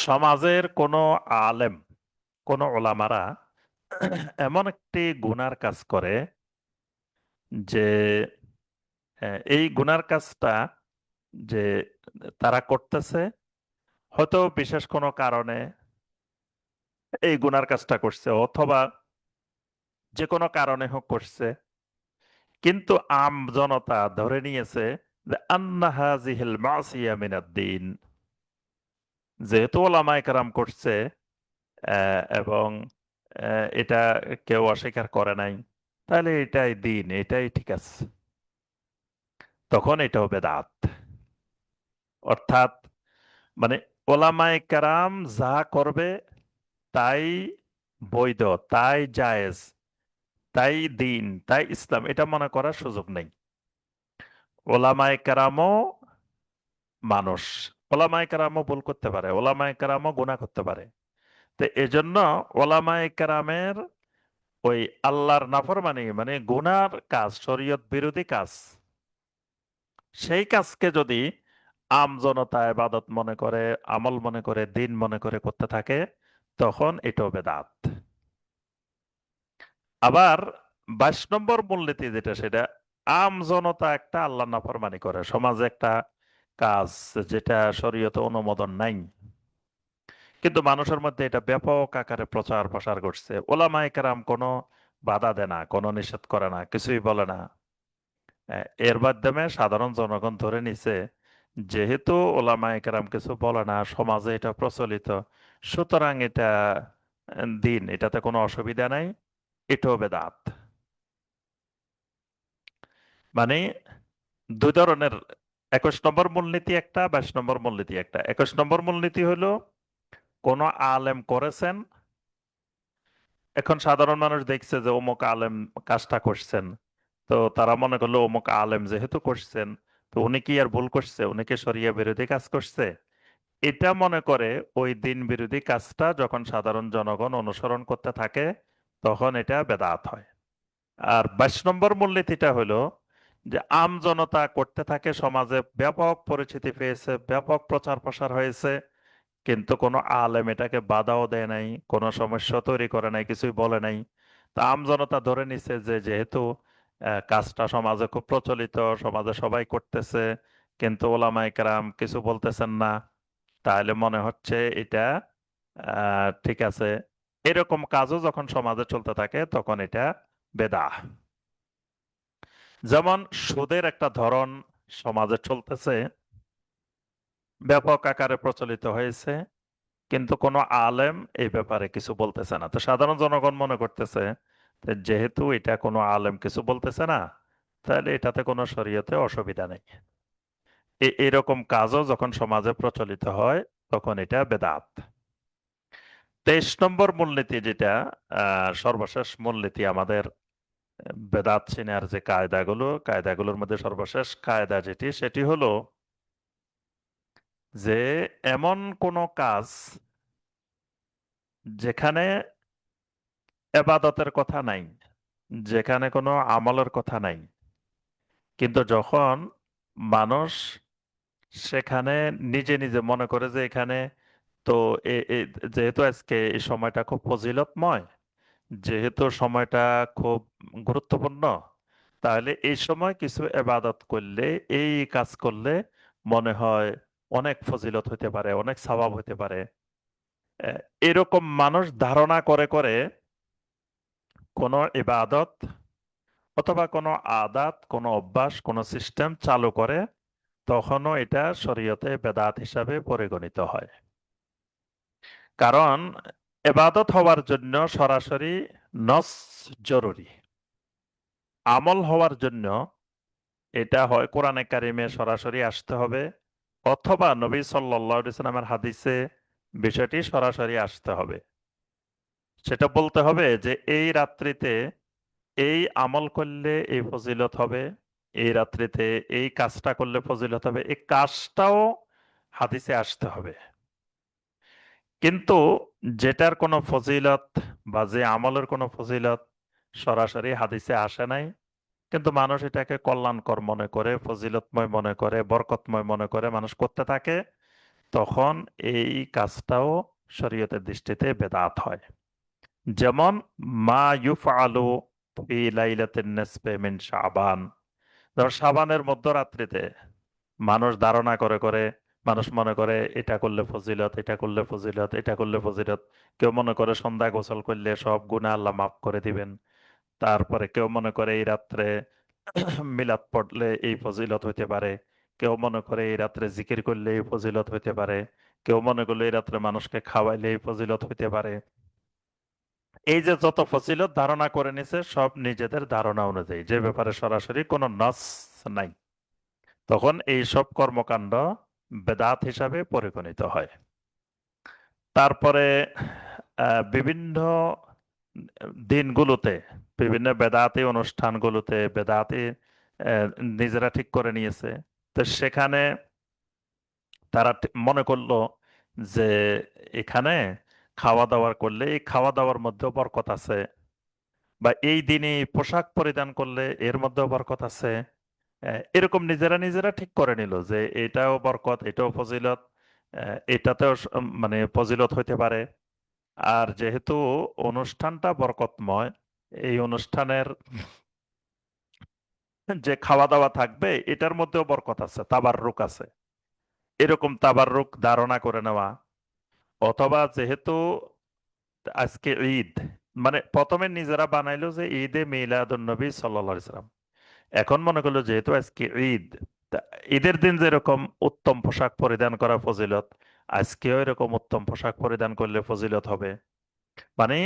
A: সমাজের কোনো আলেম, কোনো ওলামারা এমন একটি গুনার কাজ করে যে এই গুনার কাজটা যে তারা করতেছে, হয়তো বিশেষ কোনো কারণে এই গুনার কাজটা করছে, অথবা যে কোনো কারণে হোক করছে, কিন্তু আম জনতা ধরে নিয়েছে যে আন্না হাযিহিল মাসিয়া মিনাদ-দ্বীন, যেহেতু ওলামায়ে কেরাম করছে এবং এটা কেউ অস্বীকার করে নাই, তাহলে এটাই দিন, এটাই ঠিক আছে, তখন এটাও বেদাত। অর্থাৎ মানে ওলামায়ে কেরাম যা করবে তাই বৈধ, তাই জায়েজ, তাই দিন, তাই ইসলাম, এটা মনে করার সুযোগ নেই। ওলামায়ে কেরামও মানুষ, ওলামায়ে কেরামও ভুল করতে পারে, ওলামায়ে কেরামও গুনাহ করতে পারে। তো এজন্য ওলামায়ে কেরামের ওই আল্লাহর নাফরমানি মানে গুনার কাজ, শরীয়ত বিরোধী কাজ, সেই কাজকে যদি আম জনতা ইবাদত মনে করে, আমল মনে করে, দিন মনে করে করতে থাকে, তখন এটাও বেদাত। আবার 22 নম্বর মূলনীতি যেটা, সেটা আম জনতা একটা আল্লাহ নাফরমানি করে, সমাজে একটা কাজ যেটা শরীয়তে অনুমোদন নাই, কিন্তু মানুষের মধ্যে এটা ব্যাপক আকারে প্রচার প্রসার করছে, ওলামায়ে কেরাম কোনো বাধা দেয় না, কোনো নিষেধ করে না, কিছুই বলে না। এর মাধ্যমে সাধারণ জনগণ ধরে নিছে যেহেতু ওলামায়ে কেরাম কিছু বলে না, সমাজে এটা প্রচলিত, সুতরাং এটা দিন, এটাতে কোনো অসুবিধা নাই, এটাও বেদাত। মানে দুই ধরনের, 21 নম্বর মূলনীতি একটা, 22 নম্বর মূলনীতি একটা। 21 নম্বর মূলনীতি হলো কোন আলেম করেছেন, এখন সাধারণ মানুষ দেখছে যে অমুক আলেম কাজটা করছেন, তো তারা মনে করলো অমুক আলেম যেহেতু করছেন, তো উনি কি আর ভুল করছে, উনি কি শরিয়া বিরোধী কাজ করছে, এটা মনে করে ওই দিন বিরোধী কাজটা যখন সাধারণ জনগণ অনুসরণ করতে থাকে, তখন এটা বেদাত হয়। আর 22 নম্বর মূলনীতিটা হলো যে আম জনতা করতে থাকে, সমাজে ব্যাপক পরিচিতি পেয়েছে, ব্যাপক প্রচার প্রসার হয়েছে, কিন্তু কোনো আলেম এটাকে বাধাও দেয় নাই, কোনো সমস্যা তৈরি করে নাই, কিছুই বলে নাই। তা আম জনতা ধরে নিছে যে যেহেতু কাজটা সমাজে খুব প্রচলিত, সমাজে সবাই করতেছে, কিন্তু ওলামায়ে কেরাম কিছু বলতেছেন না, তাহলে মনে হচ্ছে এটা ঠিক আছে। এরকম কাজও যখন সমাজে চলতে থাকে, তখন এটা বেদাহ। যেমন সুদের একটা ধরন সমাজে চলতেছে, ব্যাপক আকারে প্রচলিত হয়েছে, কিন্তু কোনো আলেম এই ব্যাপারে কিছু বলতেছে না। তো সাধারণ জনগণ মনে করতেছে যে যেহেতু এটা কোনো আলেম কিছু বলতেছে না, তাহলে এটাতে কোনো শরীয়তে অসুবিধা নেই। এরকম কাজও যখন সমাজে প্রচলিত হয়, তখন এটা বেদাত। 23 নম্বর মূলনীতি যেটা, সর্বশেষ মূলনীতি আমাদের বেদাত চিনার যে কায়দাগুলোর মধ্যে সর্বশেষ কায়দা যেটি, সেটি হলো যে এমন কোন কাজ যেখানে এবাদতের কথা নাই, যেখানে কোনো আমলের কথা নাই, কিন্তু যখন মানুষ সেখানে নিজে নিজে মনে করে যে এখানে তো যেহেতু আজকে এই সময়টা খুব ফজিলতময়, যেহেতু সময়টা খুব গুরুত্বপূর্ণ, তাহলে এই সময় কিছু এবাদত করলে, এই কাজ করলে মনে হয় অনেক ফজিলত হতে পারে, অনেক সওয়াব হতে পারে। আহ, এরকম মানুষ ধারণা করে করে কোনো ইবাদত অথবা কোনো আদাত, কোনো অভ্যাস, কোনো সিস্টেম চালু করে, তখনও এটা শরীয়তে বেদাত হিসাবে পরিগণিত হয়। কারণ এবাদত হওয়ার জন্য সরাসরি নস জরুরি, আমল হওয়ার জন্য এটা হয় কোরআনে কারিমে সরাসরি আসতে হবে, অথবা নবী সাল্লাল্লাহু আলাইহি সাল্লামের হাদিসে বিষয়টি সরাসরি আসতে হবে। সেটা বলতে হবে যে এই রাত্রিতে এই আমল করলে এই ফজিলত হবে, এই রাত্রিতে এই কাজটা করলে ফজিলত হবে, এই কাজটাও হাদিসে আসতে হবে। কিন্তু যেটার কোনো ফজিলত বা যে আমলের কোনো ফজিলত সরাসরি হাদিসে আসে নাই, কিন্তু মানুষ এটাকে কল্যাণকর মনে করে, ফজিলতময় মনে করে, বরকতময় মনে করে মানুষ করতে থাকে, তখন এই কাজটাও শরীয়তের দৃষ্টিতে বেদাত হয়। যেমন মা ইউফআলু ফি লাইলাতিন নিসফি মিন শাবান, ধর শাবানের মধ্যরাত্রিতে মানুষ ধারণা করে করে, মানুষ মনে করে এটা করলে ফজিলত, এটা করলে ফজিলত, এটা করলে ফজিলত। কেউ মনে করে সন্ধ্যা গোসল করলে সব গুনাহ আল্লাহ মাফ করে দিবেন। তারপরে কেউ মনে করে এই রাত্রে মিলাদ পড়লে এই ফজিলত হইতে পারে, কেউ মনে করে এই রাত্রে জিকির করলে এই ফজিলত হইতে পারে, কেউ মনে করলে এই রাত্রে মানুষকে খাওয়াইলে এই ফজিলত হইতে পারে। এই যে যত ফজিলত ধারণা করে নিছে, সব নিজেদের ধারণা অনুযায়ী, যে ব্যাপারে সরাসরি কোনো নস নাই, তখন এই সব কর্মকাণ্ড বেদাত হিসাবে পরিগণিত হয়। তারপরে বিভিন্ন দিনগুলোতে বিভিন্ন বেদাতি অনুষ্ঠানগুলোতে বেদাতি নিজেরা ঠিক করে নিয়েছে। তো সেখানে তারা মনে করলো যে এখানে খাওয়া দাওয়া করলে এই খাওয়া দাওয়ার মধ্যেও বরকত আছে, বা এই দিনে এই পোশাক পরিধান করলে এর মধ্যেও বরকত আছে। এরকম নিজেরা নিজেরা ঠিক করে নিল যে এটাও বরকত, এটাও ফজিলত, এটাতেও মানে ফজিলত হইতে পারে। আর যেহেতু অনুষ্ঠানটা বরকতময়, এই অনুষ্ঠানের যে খাওয়া দাওয়া থাকবে এটার মধ্যেও বরকত আছে, তাবাররুক আছে, এরকম তাবাররুক ধারণা করে নেওয়া। অথবা যেহেতু আজকে ঈদ, মানে প্রথমে নিজেরা বানাইলো যে ঈদে মিলাদুন নবী সাল্লাল্লাহু আলাইহি সাল্লাম, এখন মনে করলো যেহেতু আজকে ঈদ, তা ঈদের দিন যেরকম উত্তম পোশাক পরিধান করা ফজিলত, আজকেও এরকম উত্তম পোশাক পরিধান করলে ফজিলত হবে। মানে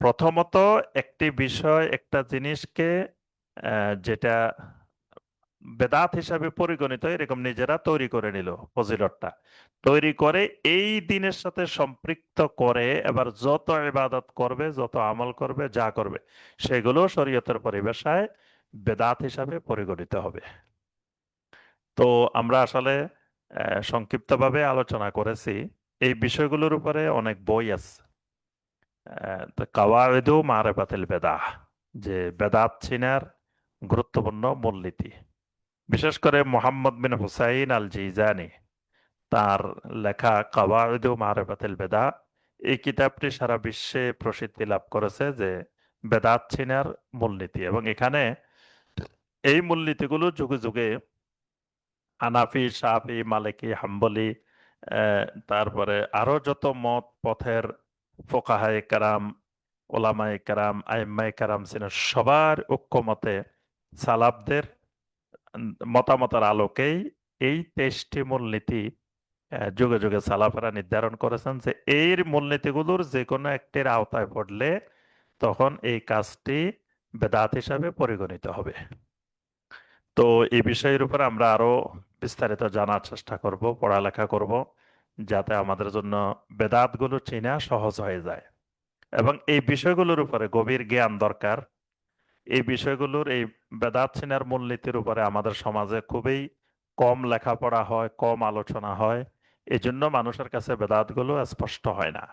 A: প্রথমত একটি বিষয়, একটা জিনিসকে যেটা বেদাত হিসাবে পরিগণিত এরকম নিজেরা তৈরি করে নিল ফজিলতটা, তৈরি করে এই দিনের সাথে সম্পৃক্ত করে এবার যত ইবাদত করবে, যত আমল করবে, যা করবে সেগুলো শরীয়তের পরিভাষায় বেদাত হিসাবে পরিগণিত হবে। তো আমরা আসলে সংক্ষিপ্তভাবে আলোচনা করেছি। এই বিষয়গুলোর উপরে অনেক বই আছে। তো কাওয়াইদু মারিফাতিল বেদাহ, যে বেদাত চিনার গুরুত্বপূর্ণ মূলনীতি, বিশেষ করে মোহাম্মদ বিন হুসাইন আল জিজানি তার লেখা কাওয়াইদু মারিফাতিল বেদাহ, এই কিতাবটি সারা বিশ্বে প্রসিদ্ধি লাভ করেছে, যে বেদাত চিনার মূলনীতি। এবং এখানে এই মূলনীতিগুলো যুগে যুগে হানাফি, শাফি, মালিকি, হাম্বলি, তারপরে আরো যত মত পথের ফোকাহায়ে কেরাম, ওলামায়ে কেরাম, আইম্মায়ে কেরাম ছিলেন, সবার ঐক্যমতে সালাফদের মতামতের আলোকেই এই 23টি মূলনীতি যুগে যুগে সালাফেরা নির্ধারণ করেছেন, যে এই মূলনীতিগুলোর যে কোনো একটির আওতায় পড়লে তখন এই কাজটি বেদাত হিসাবে পরিগণিত হবে। তো এই বিষয়ের উপর আমরা আরো বিস্তারিত জানার চেষ্টা করব, পড়ালেখা করব, যাতে আমাদের জন্য বেদাতগুলো চেনা সহজ হয়ে যায়। এবং এই বিষয়গুলোর উপরে গভীর জ্ঞান দরকার। এই বিষয়গুলোর, এই বেদাত চেনার মূলনীতির উপরে আমাদের সমাজে খুবই কম লেখাপড়া হয়, কম আলোচনা হয়। এই জন্য মানুষের কাছে বেদাতগুলো স্পষ্ট হয় না।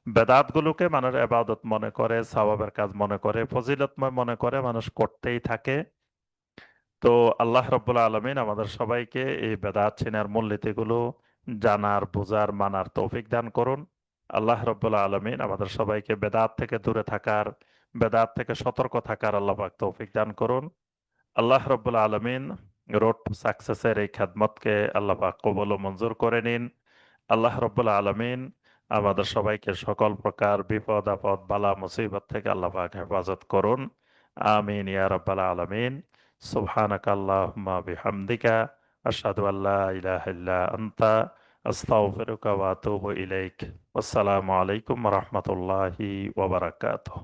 A: বেদাতগুলোকে মানুষ এবাদত মনে করে, সওয়াবের কাজ মনে করে, ফজিলতময় মনে করে, মানুষ করতেই থাকে। তো আল্লাহ রব্বুল আলমিন আমাদের সবাইকে এই বেদাত চেনার মূলনীতিগুলো জানার, বোঝার, মানার তৌফিক দান করুন। আল্লাহ রব্বুল আলমিন আমাদের সবাইকে বেদাত থেকে দূরে থাকার, বেদাত থেকে সতর্ক থাকার আল্লাহ পাক তৌফিক দান করুন। আল্লাহ রব্বুল আলমিন রোড টু সাকসেসের এই খেদমতকে আল্লাহ পাক কবুল ও মঞ্জুর করে নিন। আল্লাহ রব্বুল আলমিন আমাদের সবাইকে সকল প্রকার বিপদ আপদ বালা মুসিবত থেকে আল্লাহ পাক হেফাজত করুন। আমিন ইয়া রাব্বাল আলামিন। সুবহানাকা আল্লাহুম্মা বিহামদিকা আশহাদু আল্লা ইলাহা ইল্লা আনতা আস্তাগফিরুকা ওয়া আতুবু ইলাইক। আসসালামু আলাইকুম ওয়া রাহমাতুল্লাহি ওয়া বারাকাতুহু।